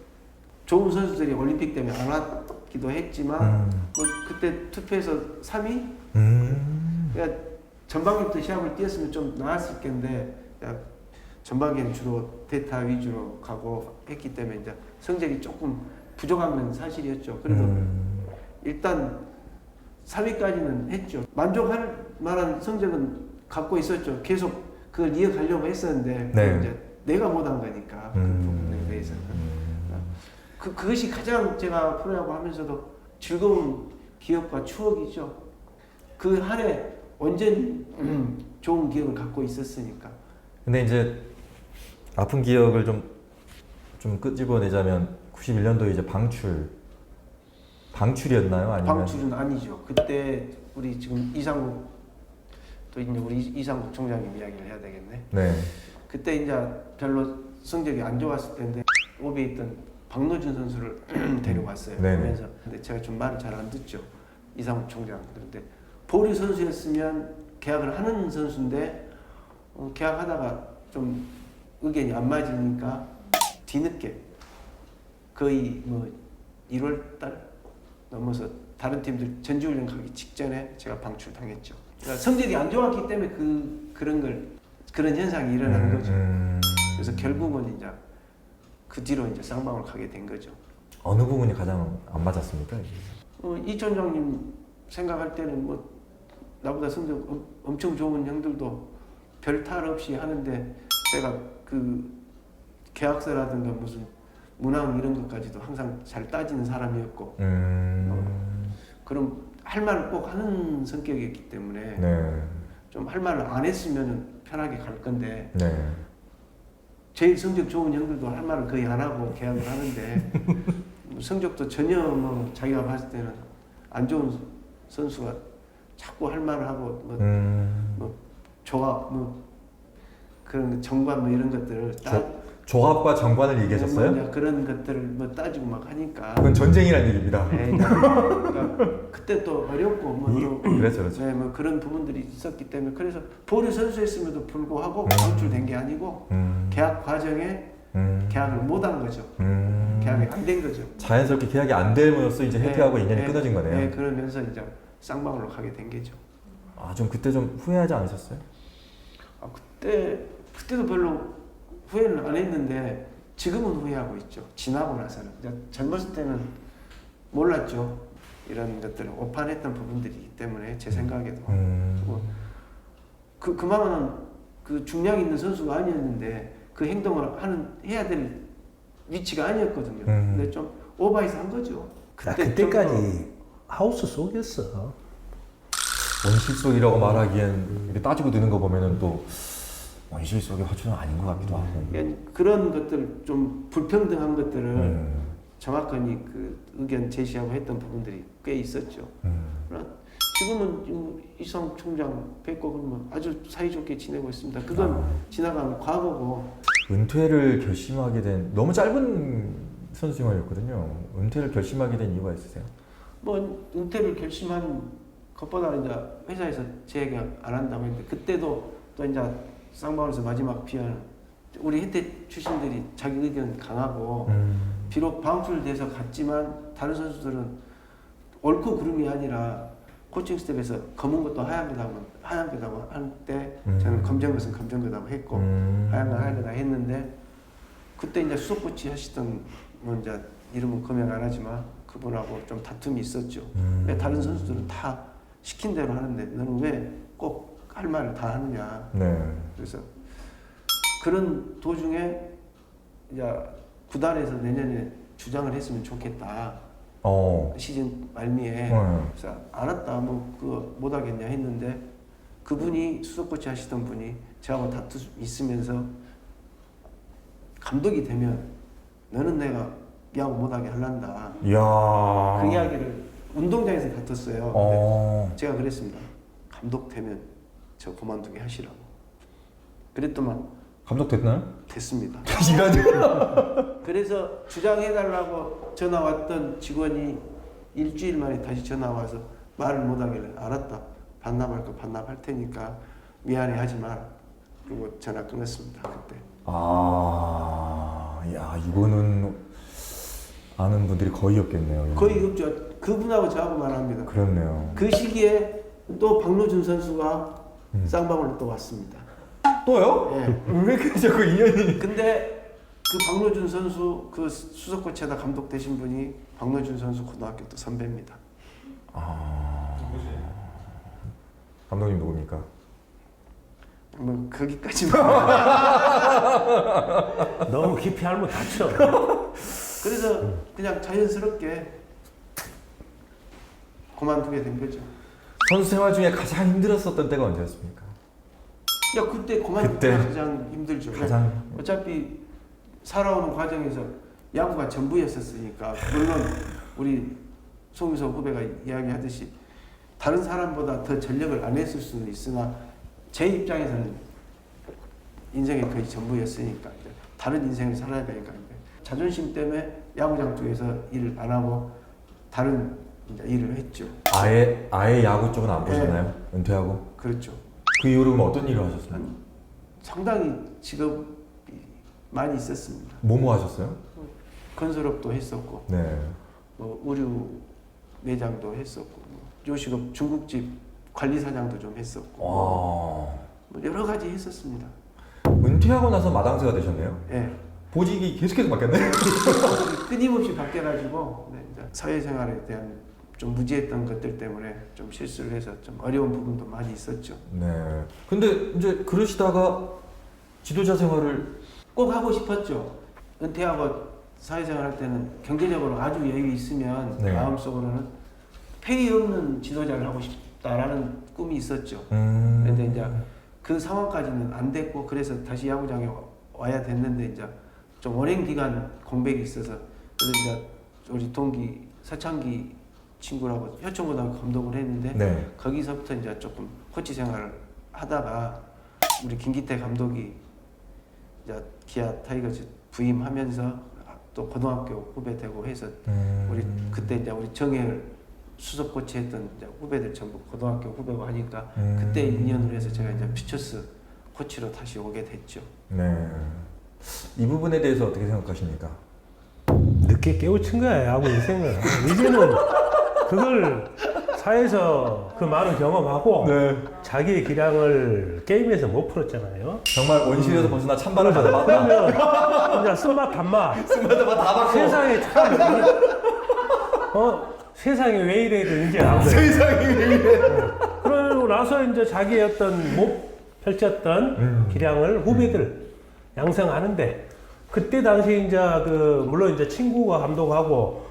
좋은 선수들이 올림픽 때문에 안 왔기도 했지만 뭐 그때 투표에서 3위? 그러니까 전반기부터 시합을 뛰었으면 좀 나았을 텐데 전반기는 주로 대타 위주로 가고 했기 때문에 이제 성적이 조금 부족한 건 사실이었죠. 그래도 일단 3위까지는 했죠. 만족할 만한 성적은 갖고 있었죠. 계속 그걸 이어가려고 했었는데 네. 이제 내가 못한 거니까 그 부분에 대해서는 그것이 가장 제가 프로야구 하면서도 즐거운 기억과 추억이죠. 그 한 해 완전 좋은 기억을 갖고 있었으니까. 근데 이제 아픈 기억을 좀 끄집어내자면 91년도 이제 방출이었나요? 아니면 방출은 아니죠. 그때 우리 지금 이상국 또 이제 우리 이상국 총장님 이야기를 해야 되겠네. 네. 그때 이제 별로 성적이 안 좋았을 때인데 오비에 있던 박노준 선수를 데려왔어요. 네네. 그러면서 근데 제가 좀 말을 잘 안 듣죠. 이상국 총장. 그런데 보류 선수였으면 계약을 하는 선수인데 계약하다가 좀 의견이 안 맞으니까 뒤늦게 거의 뭐 1월달 넘어서 다른 팀들 전지훈련 가기 직전에 제가 방출당했죠. 그러니까 성적이 안 좋았기 때문에 그런 현상이 일어난 거죠. 그래서 결국은 이제 그 뒤로 이제 쌍방울 가게 된 거죠. 어느 부분이 가장 안 맞았습니까? 이 총장님 생각할 때는 뭐 나보다 성적 엄청 좋은 형들도 별 탈 없이 하는데 제가 그 계약서라든가 무슨 문항 이런 것까지도 항상 잘 따지는 사람이었고 그럼 할 말을 꼭 하는 성격이었기 때문에 네. 좀 할 말을 안 했으면 편하게 갈 건데 네. 제일 성적 좋은 형들도 할 말을 거의 안 하고 계약을 하는데 성적도 전혀 뭐 자기가 봤을 때는 안 좋은 선수가 자꾸 할 말을 하고 뭐 조합 뭐 그런 정관 뭐 이런 것들을 조합과 정관을 얘기하셨어요? 뭐 그런 것들을 뭐 따지고 막 하니까 그건 전쟁이라는 얘기입니다. 그러니까 그때 또 어렵고 뭐또 그렇죠. 네, 뭐 그런 부분들이 있었기 때문에 그래서 보류 선수였음에도 불구하고 방출된 게 아니고 계약 과정에 계약을 못한 거죠. 계약이 안 된 거죠. 자연스럽게 계약이 안 됨으로써 이제 해태하고 인연이 끊어진 거네요. 네, 그러면서 이제 쌍방울로 가게 된 거죠. 아, 좀 그때 좀 후회하지 않으셨어요? 아, 그때도 별로 후회는 안 했는데 지금은 후회하고 있죠. 지나고 나서는. 이제 젊었을 때는 몰랐죠. 이런 것들을 오판했던 부분들이기 때문에 제 생각에도. 그만한 그 중량 있는 선수가 아니었는데 그 행동을 해야 될 위치가 아니었거든요. 근데 좀 오버해서 한 거죠. 그때까지 하우스 속이었어. 원실 속이라고 말하기엔 이렇게 따지고 드는 거 보면은 또 원실 속의 화초는 아닌 것 같기도 하고. 그러니까 그런 것들 좀 불평등한 것들을 정확하게 그 의견 제시하고 했던 부분들이 꽤 있었죠. 그러나 지금은 이성 총장 뵙고 그러면 아주 사이좋게 지내고 있습니다. 그건 지나간 과거고. 은퇴를 결심하게 된 너무 짧은 선수 생활이었거든요. 은퇴를 결심하게 된 이유가 있으세요? 뭐 은퇴를 결심한 것보다 이제 회사에서 제 얘기 안 한다고 했는데 그때도 또 이제 쌍방울에서 마지막 피하는 우리 혜태 출신들이 자기 의견 강하고 비록 방출돼서 갔지만 다른 선수들은 옳고 그름이 아니라 코칭 스텝에서 검은 것도 하얀 거다고 할 때 저는 검정 것은 검정 거다고 했고 하얀 건 하얀 거다 했는데 그때 이제 수석 코치 하시던 뭐 이제 이름은 검역 안 하지만 그분하고 좀 다툼이 있었죠. 왜 다른 선수들은 다 시킨 대로 하는데 너는 왜 꼭 할 말을 다 하느냐. 네. 그래서 그런 도중에 이제 구단에서 내년에 주장을 했으면 좋겠다. 시즌 말미에. 그래서 알았다. 뭐 그거 못 하겠냐 했는데 그분이 수석 코치 하시던 분이 저하고 다툼 있으면서 감독이 되면 너는 내가 야구 못하게 할란다. 이야. 그 이야기를 운동장에서 다퉜어요. 근데 제가 그랬습니다. 감독 되면 저 그만두게 하시라고. 그랬더만 감독 됐나요? 됐습니다. 이런. 그래서 주장해달라고 전화 왔던 직원이 일주일 만에 다시 전화 와서 말을 못하길래 알았다. 반납할 거 반납할 테니까 미안해 하지 마라. 그리고 전화 끊었습니다. 그때. 야, 이거는 아는 분들이 거의 없겠네요. 거의 없죠. 그분하고 저하고 말합니다. 그렇네요. 그 시기에 또 박노준 선수가 쌍방울로 또 왔습니다. 또요? 예. 왜 이렇게 자꾸 인연이? 근데 그 박노준 선수 그 수석 코치하다 감독 되신 분이 박노준 선수 고등학교 또 선배입니다. 감독님 누굽니까? 뭐 거기까지만. 너무 깊이 알면 다쳐. 그래서 그냥 자연스럽게 그만두게 된 거죠. 선수 생활 중에 가장 힘들었었던 때가 언제였습니까? 야 그때 그만두기가 가장 힘들죠. 가장 어차피 살아오는 과정에서 야구가 전부였었으니까 물론 우리 송유석 후배가 이야기하듯이 다른 사람보다 더 전력을 안 했을 수는 있으나 제 입장에서는 인생의 거의 전부였으니까 다른 인생을 살아야 되니까 자존심 때문에 야구장 쪽에서 일을 안 하고 다른 일을 했죠. 아예 야구 쪽은 안 보셨나요? 은퇴하고? 그렇죠. 그 이후로 그럼 어떤 일을 하셨어요? 상당히 직업이 많이 있었습니다. 뭐뭐 하셨어요? 건설업도 했었고, 네. 뭐 의류 매장도 했었고, 뭐 요식업 중국집 관리사장도 좀 했었고, 와. 뭐 여러 가지 했었습니다. 은퇴하고 나서 마당새가 되셨네요. 예. 보직이 계속해서 바뀌었네. 끊임없이 바뀌어가지고 네, 이제 사회생활에 대한 좀 무지했던 것들 때문에 좀 실수를 해서 좀 어려운 부분도 많이 있었죠. 네. 근데 이제 그러시다가 지도자 생활을 꼭 하고 싶었죠. 은퇴하고 사회생활 할 때는 경제적으로 아주 여유 있으면 네. 마음속으로는 폐기 없는 지도자를 하고 싶다라는 꿈이 있었죠. 그런데 이제 그 상황까지는 안 됐고 그래서 다시 야구장에 와야 됐는데 이제 좀 오랜 기간 공백이 있어서 그래서 이제 우리 동기 서창기 친구라고 효청고등학교 감독을 했는데 네. 거기서부터 이제 조금 코치 생활을 하다가 우리 김기태 감독이 이제 기아 타이거즈 부임하면서 또 고등학교 후배 되고 해서 우리 그때 이제 우리 정혜을 수석 코치했던 이제 후배들 전부 고등학교 후배고 하니까 그때 인연으로 해서 제가 이제 퓨처스 코치로 다시 오게 됐죠. 네. 이 부분에 대해서 어떻게 생각하십니까? 늦게 깨우친 거야, 야구 인생을. 이제는 그걸 사회에서 그 많은 경험하고 네. 자기의 기량을 게임에서 못 풀었잖아요. 정말 원실에서 벗어나 찬바람 받아봤다. 그러면 이제 쓴맛 단맛 스마트만 다 받고. 세상에 참 세상에 왜 이래를 이제 안 거예요. 세상이 왜 이래. 그러고 나서 이제 자기의 어떤 못 펼쳤던 기량을 후배들 양성하는데 그때 당시 이제 그 물론 이제 친구가 감독하고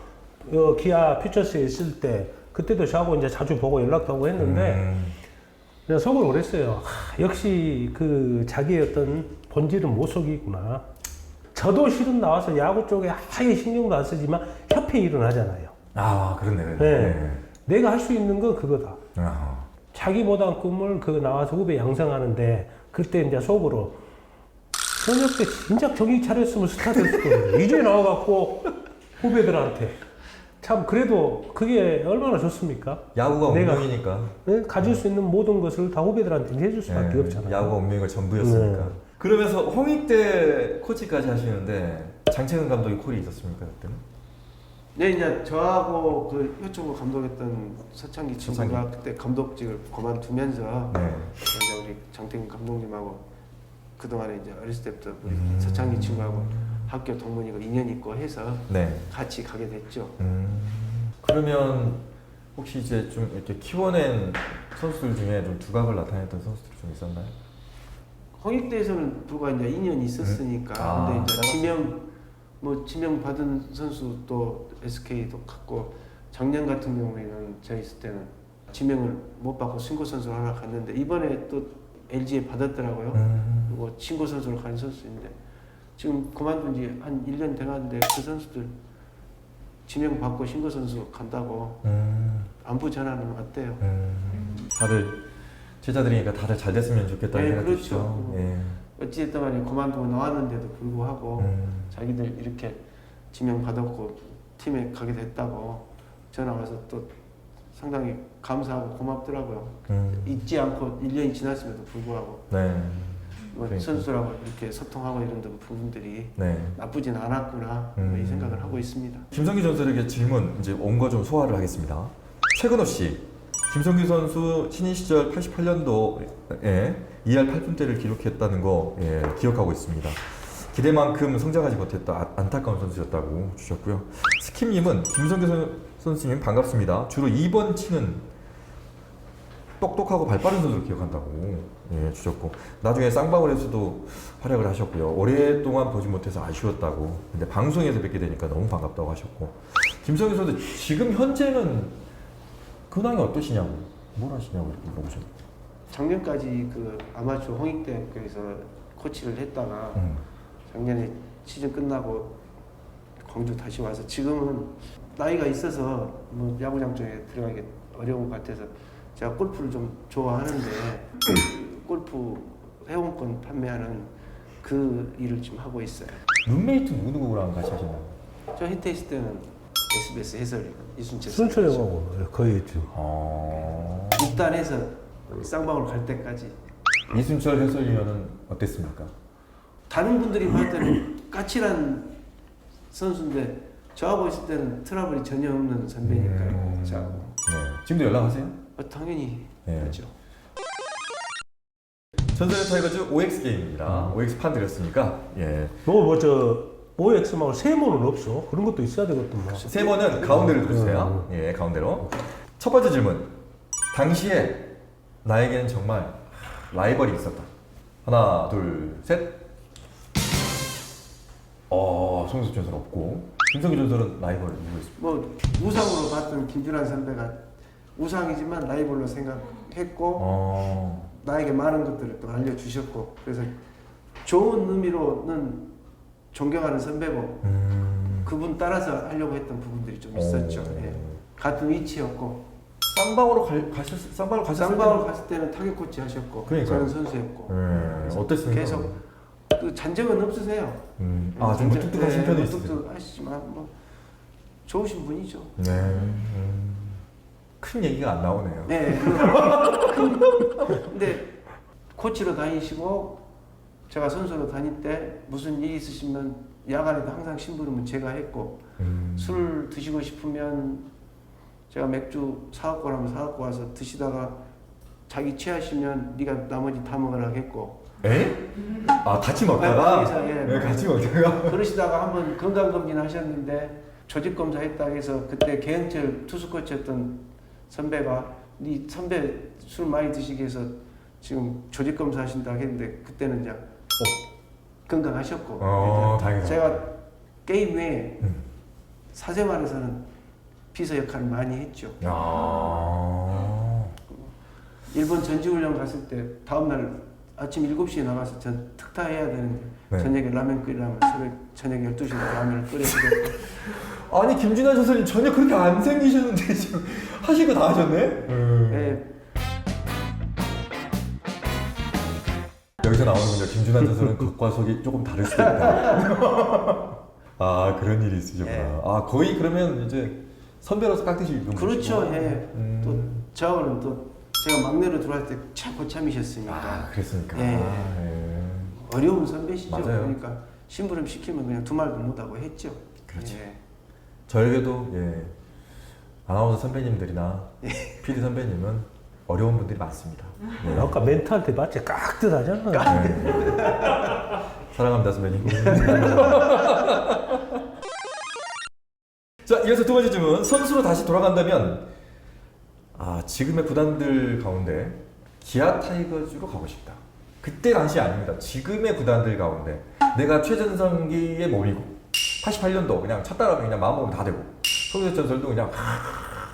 기아 퓨처스에 있을 때 그때도 저하고 이제 자주 보고 연락도 하고 했는데 그냥 속으로 그랬어요. 역시 그 자기의 어떤 본질은 못 속이구나. 저도 실은 나와서 야구 쪽에 아예 신경도 안 쓰지만 협회 일은 하잖아요. 아, 그렇네. 네. 내가 할 수 있는 건 그거다. 아. 자기보다 꿈을 그 나와서 후배 양성하는데 그때 이제 속으로 저녁 때 진짜 정신 차렸으면 스타 됐을 거예요. 이제 나와갖고 후배들한테 참 그래도 그게 얼마나 좋습니까? 야구가 내가 운명이니까. 가질 수 있는 모든 것을 다 후배들한테 해줄 수밖에 없잖아요. 야구가 운명이 전부였으니까. 네. 그러면서 홍익대 코치까지 하시는데 장채근 감독이 콜이 있었습니까 그때는? 네, 이제 저하고 그 효청고 감독했던 서창기 친구가 그때 감독직을 그만두면서 네. 이제 우리 장태근 감독님하고 그동안에 이제 어렸을 때부터 우리 서창기 친구하고 학교 동문이고 인연 있고 해서 네. 같이 가게 됐죠. 그러면 혹시 이제 좀 이렇게 키워낸 선수들 중에 좀 두각을 나타냈던 선수들이 좀 있었나요? 홍익대에서는 불과 이제 인연이 있었으니까 근데 이제 지명 받은 선수 또 SK도 갔고 작년 같은 경우에는 제가 있을 때는 지명을 못 받고 신고 선수로 하나 갔는데 이번에 또 LG에 받았더라고요. 그리고 신고 선수로 간 선수인데 지금 그만둔 지 한 1년 돼가는데 그 선수들 지명 받고 신고 선수 간다고 안부 전화는 왔대요. 다들 제자들이니까 다들 잘 됐으면 좋겠다는 네, 생각이 그렇죠. 드시죠. 예. 어찌됐든 간에 그만두고 나왔는데도 불구하고 자기들 이렇게 지명 받았고 팀에 가게 됐다고 전화 와서 또 상당히 감사하고 고맙더라고요. 잊지 않고 1년이 지났음에도 불구하고 네. 뭐 그러니까. 선수들하고 이렇게 소통하고 이런 부분들이 네. 나쁘진 않았구나 뭐이 생각을 하고 있습니다. 김성규 선수에게 질문 이제 온 거 좀 소화를 하겠습니다. 최근호 씨, 김성규 선수 신인 시절 88년도에 2할 8분대를 기록했다는 거 기억하고 있습니다. 기대만큼 성장하지 못했다 안타까운 선수였다고 주셨고요. 스킴님은 김성규 선수님 반갑습니다. 주로 2번 치는 똑똑하고 발빠른 선수를 기억한다고 주셨고 나중에 쌍방울에서도 활약을 하셨고요. 오랫동안 보지 못해서 아쉬웠다고 근데 방송에서 뵙게 되니까 너무 반갑다고 하셨고 김성규 선수 지금 현재는 근황이 어떠시냐고 뭘 하시냐고 이렇게 물어보셨어요. 작년까지 그 아마추어 홍익대학교에서 코치를 했다가 작년에 시즌 끝나고 광주 다시 와서 지금은 나이가 있어서 뭐 야구장 쪽에 들어가기 어려운 것 같아서 제가 골프를 좀 좋아하는데 골프 회원권 판매하는 그 일을 지금 하고 있어요. 룸메이트 누구랑 같이 하셨나요? 저 히트 있을 때는 SBS 해설 이순철 순철형하고 거의 했죠. 입단해서 쌍방울 갈 때까지 이순철 해설위원은 어땠습니까? 다른 분들이 봤을 때는 까칠한 선수인데 저하고 있을 때는 트러블이 전혀 없는 선배니까요. 저하고. 네. 지금도 연락하세요? 당연히 네. 그렇죠. 전설의 타이거즈 OX 게임입니다. OX 판 드렸으니까 예. 뭐저 OX하고 세모는 없어. 그런 것도 있어야 되거든. 뭐. 세모는 가운데를 두세요. 예, 가운데로. 첫 번째 질문. 당시에 나에게는 정말 라이벌이 있었다. 하나, 둘, 셋. 송영석 전설 없고. 김성기 전설은 라이벌 누구 있습니까? 뭐 우상으로 봤던 김준환 선배가 우상이지만 라이벌로 생각했고 나에게 많은 것들을 또 알려주셨고 그래서 좋은 의미로는 존경하는 선배고 그분 따라서 하려고 했던 부분들이 좀 있었죠. 예. 같은 위치였고 쌍방으로 쌍방으로 갔을 때는 타격 코치 하셨고 그러니까요. 저는 선수였고 어땠습니까? 계속 그 잔정은 없으세요. 좀 무뚝뚝하신 편이 있으세요? 무뚝뚝하시지만 뭐 좋으신 분이죠. 네. 큰 얘기가 안 나오네요. 네. 근데 코치로 다니시고 제가 선수로 다닐 때 무슨 일이 있으시면 야간에도 항상 심부름은 제가 했고 술 드시고 싶으면 제가 맥주 사갖고 오라면 사갖고 와서 드시다가 자기 취하시면 네가 나머지 다 먹으라 했고 에? 같이 먹다가? 네, 같이 먹다가? 그러시다가 한번 건강검진 하셨는데 조직검사 했다 해서 그때 개영철 투수 코치였던 선배가 네 선배 술 많이 드시게 해서 지금 조직검사 하신다고 했는데 그때는 이제 건강하셨고 다행이다. 제가 게임 외에 사생활에서는 비서 역할을 많이 했죠. 일본 전지훈련 갔을 때 다음날 아침 7시에 나가서 전 특타해야 되는데 저녁에 라면 끓이라면 저녁 12시에 라면을 끓여주고 아니 김준환 선수님 전혀 그렇게 안 생기셨는데 지금 하신 거 다 하셨네? 네. 여기서 나오는군요. 김준환 선수는 겉과 속이 조금 다를 수도 있다. 그런 일이 있으셨구나. 거의 그러면 이제 선배로서 깍듯이 그렇죠. 예. 또 저하고는 또 제가 막내로 들어왔을 때 참 고참이셨으니까. 그랬으니까. 어려운 선배시죠. 맞아요. 그러니까 심부름 시키면 그냥 두 말도 못하고 했죠. 그렇죠. 예. 저에게도 아나운서 선배님들이나 PD 선배님은 어려운 분들이 많습니다. 아까 멘트할 때 맞지? 깍듯 하잖아. 사랑합니다 선배님. 자, 이어서 두 번째 질문. 선수로 다시 돌아간다면 지금의 구단들 가운데 기아 타이거즈로 가고 싶다. 그때 당시 아닙니다. 지금의 구단들 가운데 내가 최전성기의 몸이고 88년도 그냥 차 따라가면 그냥 마음먹으면 다 되고 송영석 전설도 그냥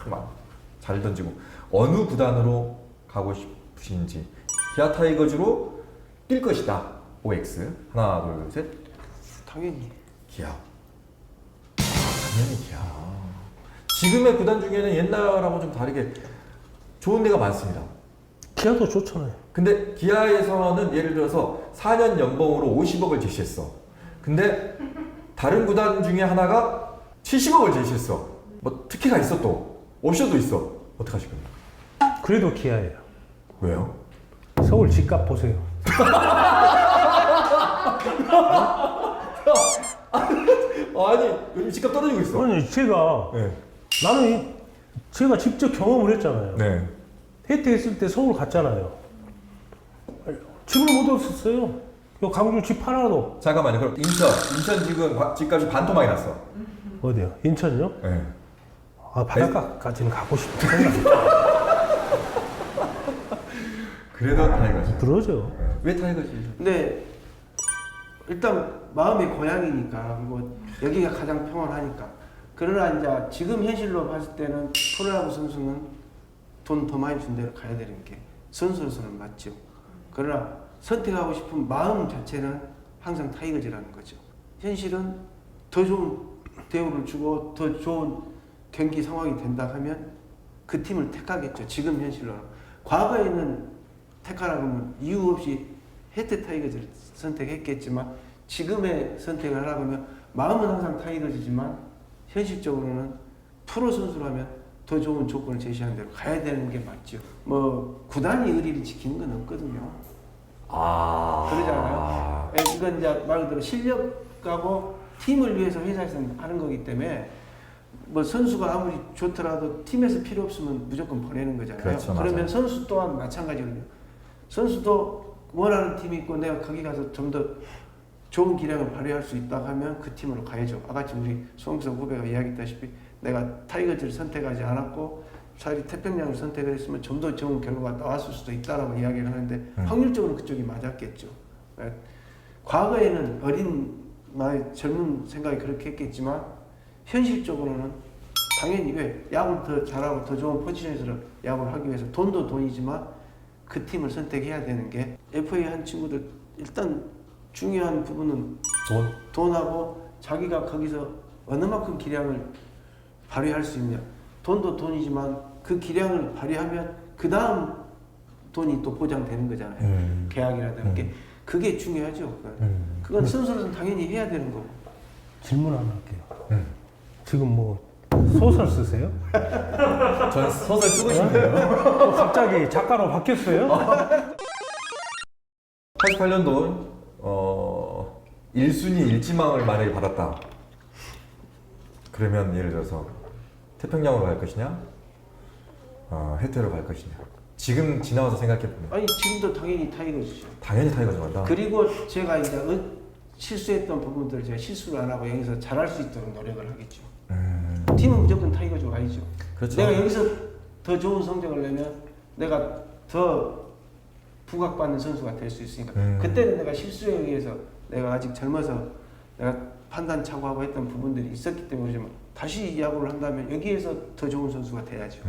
막 잘 던지고 어느 구단으로 가고 싶으신지. 기아 타이거즈로 뛸 것이다. OX. 하나, 둘, 셋. 당연히. 기아. 당연히 기아. 지금의 구단 중에는 옛날하고 좀 다르게 좋은 데가 많습니다. 기아도 좋잖아요. 근데 기아에서는 예를 들어서 4년 연봉으로 50억을 제시했어. 근데 다른 구단 중에 하나가 70억을 제시했어. 뭐 특혜가 있어 또. 옵션도 있어. 어떡하실 겁니까? 그래도 기아예요. 왜요? 서울 집값 보세요. 아니 요즘 집값 떨어지고 있어. 아니 제가 제가 직접 경험을 했잖아요. 네. 혜택했을 때 서울 갔잖아요. 집을 못 얻었어요. 요 강주 집 하나도. 잠깐만요. 그럼 인천 지금 집값이 반토막이 났어. 어디요? 인천요? 네. 바닷가까지는 가고 싶다. 그래도 타이거즈. 그러죠. 왜 타이거즈? 근데 일단 마음의 고향이니까 뭐 여기가 가장 평온하니까. 그러나 이제 지금 현실로 봤을 때는 프로야구 선수는 돈 더 많이 준 데로 가야 되는 게 선수로서는 맞죠. 그러나 선택하고 싶은 마음 자체는 항상 타이거즈라는 거죠. 현실은 더 좋은 대우를 주고 더 좋은 경기 상황이 된다 하면 그 팀을 택하겠죠. 지금 현실로는. 과거에는 택하라고 하면 이유 없이 혜태 타이거즈를 선택했겠지만 지금의 선택을 하라고 하면 마음은 항상 타이거즈지만 현실적으로는 프로 선수라면 더 좋은 조건을 제시하는 대로 가야 되는 게 맞죠. 뭐 구단이 의리를 지키는 건 없거든요. 그러잖아요. 이건 이제 말 그대로 실력하고 팀을 위해서 회사에서 하는 거기 때문에 뭐 선수가 아무리 좋더라도 팀에서 필요 없으면 무조건 보내는 거잖아요. 그렇죠, 그러면 맞아요. 선수 또한 마찬가지거든요. 선수도 원하는 팀이 있고 내가 거기 가서 좀 더 좋은 기량을 발휘할 수 있다 하면 그 팀으로 가야죠. 아까 우리 송기석 후배가 이야기했다시피 내가 타이거즈를 선택하지 않았고 차라리 태평양을 선택을 했으면 좀 더 좋은 결과가 나왔을 수도 있다라고 이야기를 하는데 확률적으로 그쪽이 맞았겠죠. 네. 과거에는 어린 나의 젊은 생각이 그렇게 했겠지만 현실적으로는 당연히 왜 야구를 더 잘하고 더 좋은 포지션에서 야구를 하기 위해서 돈도 돈이지만 그 팀을 선택해야 되는 게 FA 한 친구들 일단 중요한 부분은 돈하고 자기가 거기서 어느 만큼 기량을 발휘할 수 있냐. 돈도 돈이지만 그 기량을 발휘하면 그 다음 돈이 또 보장되는 거잖아요. 계약이라든가. 그게 중요하죠. 그건 선수로서는 당연히 해야 되는 거고. 질문 하나 할게요. 지금 뭐 소설 쓰세요? 전 소설 쓰고 싶네요. 또 갑자기 작가로 바뀌었어요? 88년도 1순위 일지망을 만약에 받았다. 그러면 예를 들어서 태평양으로 갈 것이냐, 해태로 갈 것이냐. 지금 지나와서 생각해보면 아니 지금도 당연히 타이거즈죠. 당연히 타이거즈 간다. 그리고 제가 이제 실수했던 부분들을 제가 실수를 안 하고 여기서 잘할 수 있도록 노력을 하겠죠. 팀은 무조건 타이거즈로 가야죠. 그렇죠. 내가 여기서 더 좋은 성적을 내면 내가 더 부각받는 선수가 될 수 있으니까 그때는 내가 실수에 의해서 내가 아직 젊어서 내가 판단 착오하고 했던 부분들이 있었기 때문에 그러지만 다시 야구를 한다면 여기에서 더 좋은 선수가 돼야죠.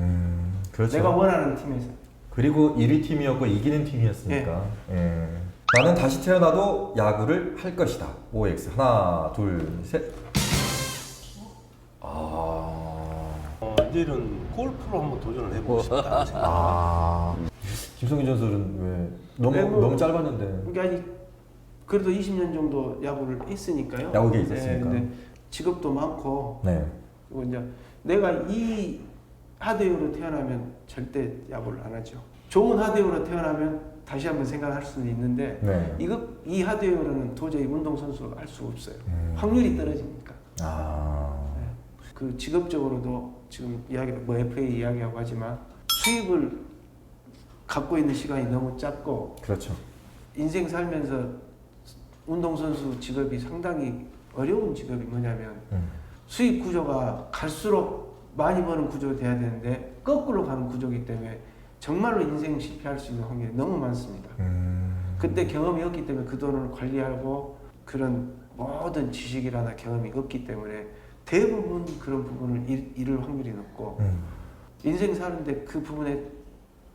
그렇죠. 내가 원하는 팀에서. 그리고 1위 팀이었고 이기는 팀이었으니까. 예. 나는 다시 태어나도 야구를 할 것이다. OX. 하나, 둘, 셋. 이제는 골프로 한번 도전을 해보고 싶다. 김성균 전설은 왜 너무 네, 뭐, 너무 짧았는데. 그러니까 그래도 20년 정도 야구를 했으니까요. 야구계에 있었으니까. 네, 근데 직업도 많고 네. 그리고 이제 내가 이 하드웨어로 태어나면 절대 야구를 안 하죠. 좋은 하드웨어로 태어나면 다시 한번 생각할 수는 있는데 네. 이 하드웨어로는 도저히 운동선수를 할 수가 없어요. 확률이 떨어지니까. 그 직업적으로도 지금 뭐 FA 이야기하고 하지만 수입을 갖고 있는 시간이 너무 짧고 그렇죠. 인생 살면서 운동선수 직업이 상당히 어려운 직업이 뭐냐면 수입 구조가 갈수록 많이 버는 구조가 돼야 되는데 거꾸로 가는 구조이기 때문에 정말로 인생 실패할 수 있는 확률이 너무 많습니다. 그때 경험이 없기 때문에 그 돈을 관리하고 그런 모든 지식이라나 경험이 없기 때문에 대부분 그런 부분을 잃을 확률이 높고 인생 사는데 그 부분에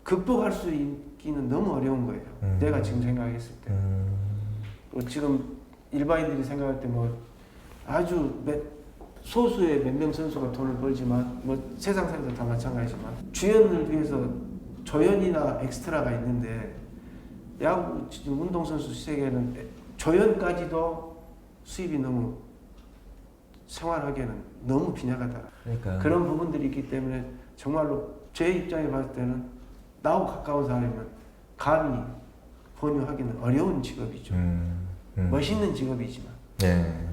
극복할 수 있기는 너무 어려운 거예요. 내가 지금 생각했을 때. 지금 일반인들이 생각할 때 뭐 아주 소수의 몇 명 선수가 돈을 벌지만 뭐 세상살이도 다 마찬가지지만 주연을 위해서 조연이나 엑스트라가 있는데 야구 지금 운동선수 세계는 조연까지도 수입이 너무 생활하기에는 너무 빈약하다. 그러니까 그런 부분들이 있기 때문에 정말로 제 입장에 봤을 때는 나하고 가까운 사람이면 감히 권유하기는 어려운 직업이죠. 멋있는 직업이지만. 네.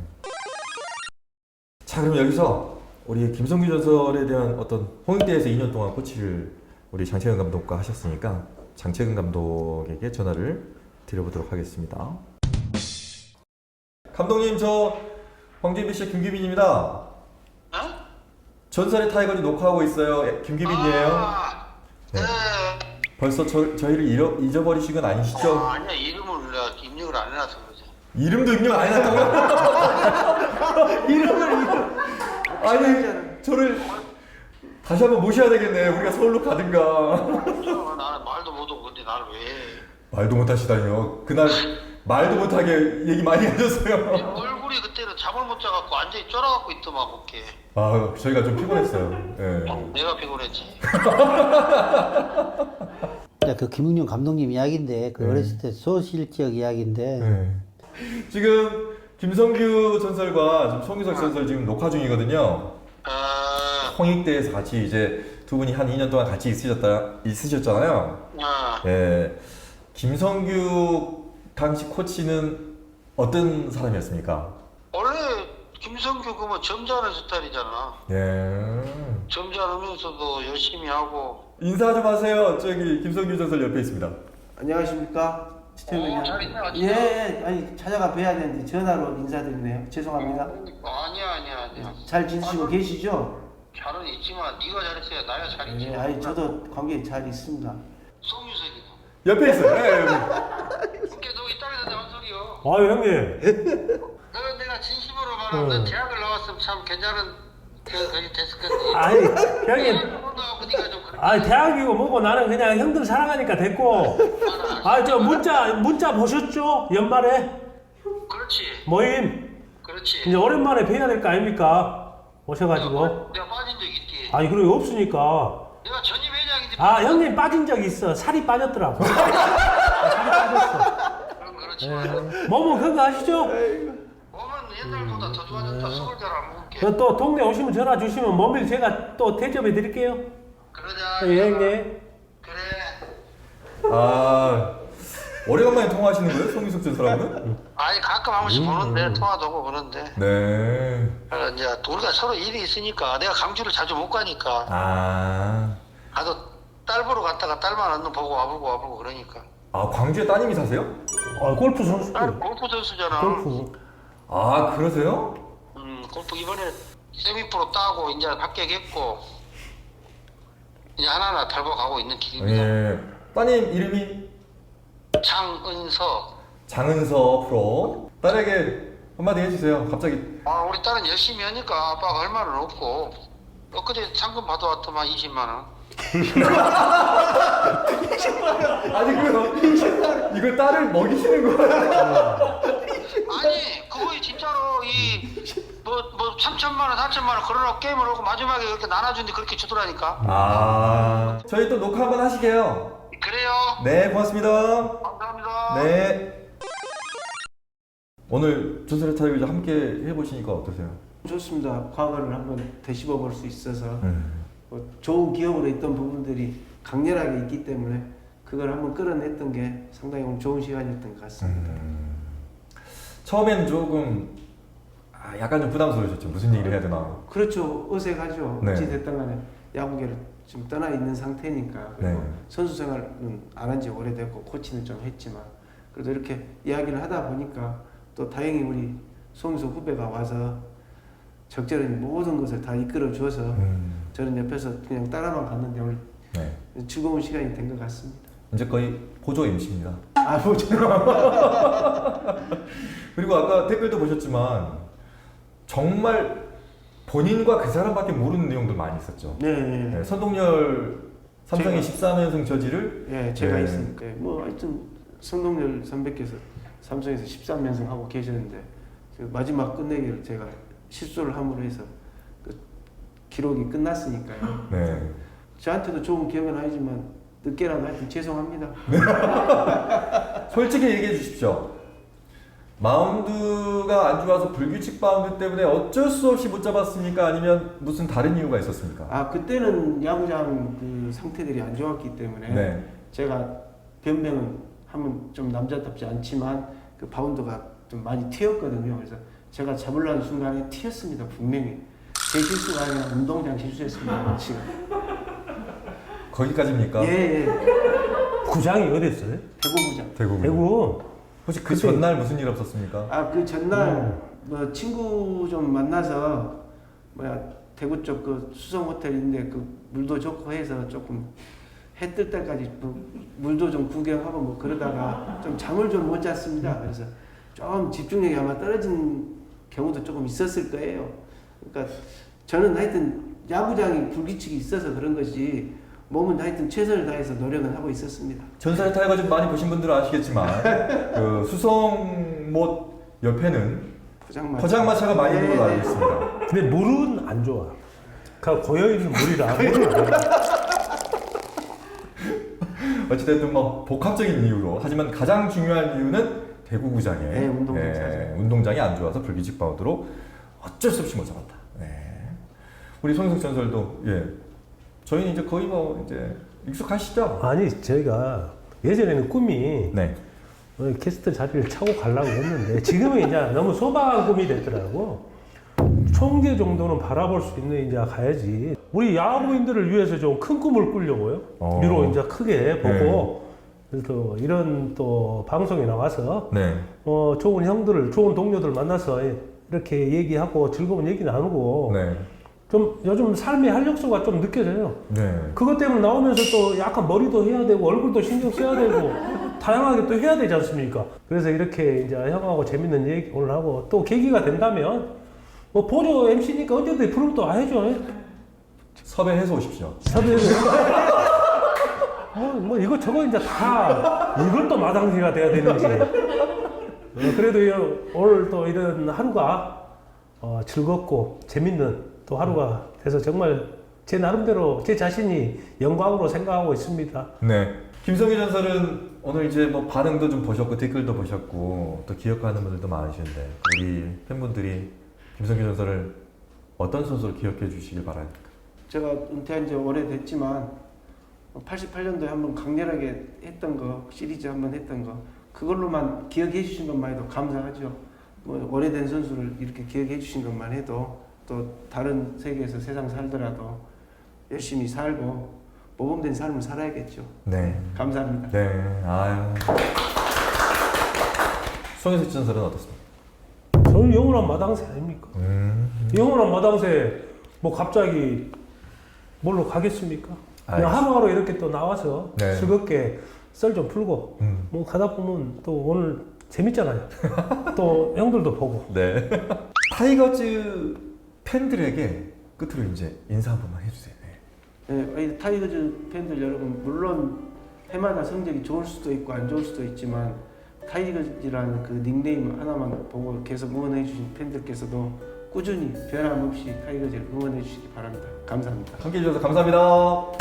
자, 그럼 여기서 우리 김성균 전설에 대한 어떤 홍익대에서 2년 동안 코치를 우리 장채근 감독과 하셨으니까 장채근 감독에게 전화를 드려보도록 하겠습니다. 감독님, 저 황진비 김규빈입니다. 전설의 타이거즈 녹화하고 있어요. 김규빈이에요. 네. 벌써 저희를 잊어버리신 건 아니시죠? 아니야, 이름을 내가 입력을 안 해놔서 그러지. 이름도 입력 안 해놨다고요? 이름을 아니, 저를 다시 한번 모셔야 되겠네. 우리가 서울로 가든가. 나는 말도 못하고 근데 나를 왜? 말도 못하시다니요. 그날 말도 못하게 얘기 많이 하셨어요. 얼굴이 그때는 잠을 못 자갖고 완전히 쫄아갖고 있더만 못게. 아, 저희가 좀 피곤했어요. 예. 내가 피곤했지. 그 김웅룡 감독님 이야기인데 그 어렸을 때 소실적 이야기인데 네. 지금 김성규 전설과 지금 송유석 전설 지금 녹화 중이거든요. 홍익대에서 같이 이제 두 분이 한 2년 동안 같이 있으셨잖아요. 예. 김성규 당시 코치는 어떤 사람이었습니까? 원래 김성규 그뭐 점잖은 스타일이잖아. 예. 점잖으면서도 열심히 하고. 인사 좀 하세요. 저기 김성규 전설 옆에 있습니다. 안녕하십니까? 잘 있네, 아직. 예, 아니 찾아가 뵈야 되는데 전화로 인사드리네요. 죄송합니다. 아니야. 잘 지내시고 계시죠? 잘은 있지만 네가 잘했어야 나야 잘했지. 예, 아니 저도 관계 잘 있습니다. 송유석이다. 옆에 있어요. 예, 여기. 그게 너 이따위서 내한 소리요. 아유 형님. 내가 진심으로 말하면 너 대학을 나왔으면 참 괜찮은 그게 됐을 건데. 아니 형님. 나하고 네가 좀 그렇게. 아 대학이고 뭐고 나는 그냥 형들 사랑하니까 됐고. 아 저 문자 보셨죠? 연말에 그렇지. 모임. 그렇지. 이제 오랜만에 뵈야 될 거 아닙니까? 오셔가지고. 내가 빠진 적 있지. 아니 그런 거 없으니까. 내가 전임 회장인데. 아 형님 빠진 적 있어. 살이 빠졌더라고. 살이 빠졌어. 그럼 그렇지만 몸은 건강하시죠? 몸은 옛날보다 더 좋아졌다. 술을 잘 안 먹을게. 또 동네 오시면 전화 주시면 몸일 제가 또 대접해 드릴게요. 그러자. 예, 형님. 그래. 아, 오래간만에 통화하시는 거예요? 송유석 전설하고는? 아니 가끔 한 번씩 보는데 통화도 하고 그러는데. 네. 그래서 이제 우리가 서로 일이 있으니까 내가 강주를 자주 못 가니까 아. 가도 딸 보러 갔다가 딸만 얻는 보고 와보고 그러니까. 아, 광주에 따님이 사세요? 아 골프 선수. 딸 골프 선수잖아. 골프. 아, 그러세요? 골프 이번에 세미프로 따고 이제 합격했고 이제 하나하나 밟아가고 있는 길입니다. 예. 따님 이름이 장은서. 장은서 프로. 딸에게 한마디 해주세요. 갑자기. 아 우리 딸은 열심히 하니까 아빠가 할 말은 없고 엊그제 상금 받아왔더만 20만 원. 아니, 이걸 딸을 먹이시는 거예요? 아니 그거에 진짜로 뭐 3천만 원 4천만 원 걸어놓고 게임을 하고 마지막에 이렇게 나눠주는데 그렇게 주더라니까. 아. 저희 또 녹화 한번 하시게요. 그래요. 네, 고맙습니다. 감사합니다. 네. 오늘 전설의 타이거즈 함께 해보시니까 어떠세요? 좋습니다. 과거를 한번 되씹어 볼 수 있어서 뭐 좋은 기억으로 있던 부분들이 강렬하게 있기 때문에 그걸 한번 끌어냈던 게 상당히 오늘 좋은 시간이었던 것 같습니다. 처음에는 조금 약간 좀 부담스러우셨죠. 무슨 얘기를 해야 되나. 그렇죠. 어색하죠. 네. 어찌 됐든 간에 야구계를 지금 떠나 있는 상태니까. 그리고 네. 선수 생활은 안 한 지 오래됐고 코치는 좀 했지만 그래도 이렇게 이야기를 하다 보니까 또 다행히 우리 송유석 후배가 와서 적절한 모든 것을 다 이끌어 줘서 저는 옆에서 그냥 따라만 갔는데 오늘 네. 즐거운 시간이 된 것 같습니다. 이제 거의 보조 MC입니다. 아, 뭐죠? 그리고 아까 댓글도 보셨지만 정말 본인과 그 사람밖에 모르는 내용도 많이 있었죠. 네. 네, 선동열 삼성의 13연승 저지를 예, 제가 네. 있으니까. 뭐 하여튼 성동열 선배께서 삼성에서 13연승 하고 계셨는데 그 마지막 끝내기를 제가 실수를 함으로 해서 그 기록이 끝났으니까요. 네. 저한테도 좋은 기억은 아니지만 늦게라도 하여튼 죄송합니다. 솔직히 얘기해 주십시오. 마운드가 안 좋아서 불규칙 바운드 때문에 어쩔 수 없이 못 잡았습니까? 아니면 무슨 다른 이유가 있었습니까? 아, 그때는 야구장 그 상태들이 안 좋았기 때문에 네. 제가 변명은 하면 좀 남자답지 않지만 그 바운드가 좀 많이 튀었거든요. 그래서 제가 잡으려는 순간에 튀었습니다. 분명히. 제 실수가 아니라 운동장 실수했습니다. 지금. 거기까지입니까? 예. 구장이 어딨어요? 대구구장. 대구. 대구. 혹시 그 그때- 전날 무슨 일 없었습니까? 아, 그 전날 뭐 친구 좀 만나서 대구 쪽 그 수성 호텔인데 그 물도 좋고 해서 조금 해 뜰 때까지 물도 좀 구경하고 뭐 그러다가 좀 잠을 좀 못 잤습니다. 그래서 좀 집중력이 아마 떨어진 경우도 조금 있었을 거예요. 그러니까 저는 하여튼 야구장이 불규칙이 있어서 그런 것이 몸은 하여튼 최선을 다해서 노력은 하고 있었습니다. 전설의 타이거즈 많이 보신 분들은 아시겠지만 그 수성못 옆에는 포장마차가 많이 있는 걸로 알고 있습니다. 근데 물은 안 좋아. 그 고여있는 물이라 물은 안 좋아. 어찌됐든 뭐 복합적인 이유로 하지만 가장 중요한 이유는 대구구장에 네, 운동장 운동장이 안 좋아서 불규칙 바운드로 어쩔 수 없이 못 잡았다. 네. 우리 손흥석 전설도 저희는 이제 거의 뭐 이제 익숙하시죠? 아니 저희가 예전에는 꿈이 네. 게스트 자리를 차고 가려고 했는데 지금은 이제 너무 소박음이 됐더라고. 총재 정도는 바라볼 수 있는 이제 가야지. 우리 야구인들을 위해서 좀 큰 꿈을 꾸려고요. 위로 이제 크게 보고 그래서 이런 또 방송에 나와서 네. 좋은 형들을, 좋은 동료들 만나서 이렇게 얘기하고 즐거운 얘기 나누고 네. 좀 요즘 삶의 활력소가 좀 느껴져요. 네. 그것 때문에 나오면서 또 약간 머리도 해야 되고 얼굴도 신경 써야 되고 다양하게 또 해야 되지 않습니까? 그래서 이렇게 이제 형하고 재밌는 얘기 오늘 하고 또 계기가 된다면 뭐 보조 MC니까 언제든지 부르면 또 와야죠. 섭외해서 오십시오. 섭외를 뭐 이거 저거 이제 다 이걸 또 마당새가 돼야 되는지. 그래도 오늘 또 이런 하루가 즐겁고 재밌는 또 하루가 돼서 정말 제 나름대로 제 자신이 영광으로 생각하고 있습니다. 네. 김성기 전설은 오늘 이제 뭐 반응도 좀 보셨고 댓글도 보셨고 또 기억하는 분들도 많으신데 우리 팬분들이 김성기 전설을 어떤 선수로 기억해 주시길 바랍니까? 제가 은퇴한 지 오래됐지만 88년도에 한번 강렬하게 했던 거, 시리즈 한번 했던 거 그걸로만 기억해 주신 것만 해도 감사하죠. 뭐 오래된 선수를 이렇게 기억해 주신 것만 해도 또 다른 세계에서 세상 살더라도 열심히 살고 모범된 삶을 살아야겠죠. 네. 감사합니다. 네. 아유. 송혜석 전설은 어떻습니까? 저는 영원한 마당새 아닙니까? 영원한 마당새 뭐 갑자기 뭘로 가겠습니까? 그냥 알겠습니다. 하루하루 이렇게 또 나와서 네. 즐겁게 썰 좀 풀고 뭐 가다 보면 또 오늘 재밌잖아요. 또 형들도 보고. 네. 타이거즈 팬들에게 끝으로 이제 인사 한 번만 해주세요. 네. 네, 타이거즈 팬들 여러분 물론 해마다 성적이 좋을 수도 있고 안 좋을 수도 있지만 타이거즈라는 그 닉네임 하나만 보고 계속 응원해 주신 팬들께서도 꾸준히 변함없이 타이거즈를 응원해 주시기 바랍니다. 감사합니다. 함께 해주셔서 감사합니다.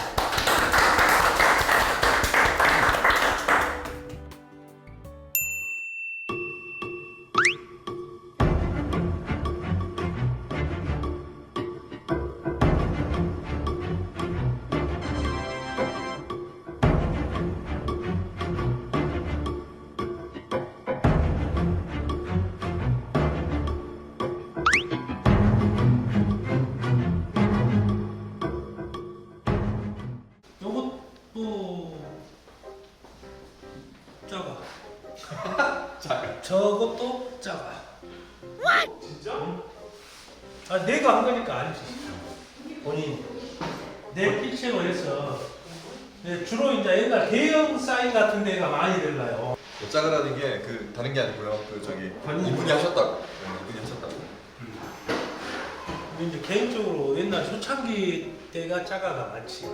요것도 작아. 저것도 작아. 진짜? 아 내가 한 거니까 알지. 본인 내 필체로 해서 주로 이제 옛날 대형 사인 같은 데가 많이 들라요. 짜그라는 게 그 다른 게 아니고요. 그 저기 이분이 하셨다고. 네, 이분이 하셨다고. 이제 개인적으로 옛날 초창기 때가 짜가가 많지.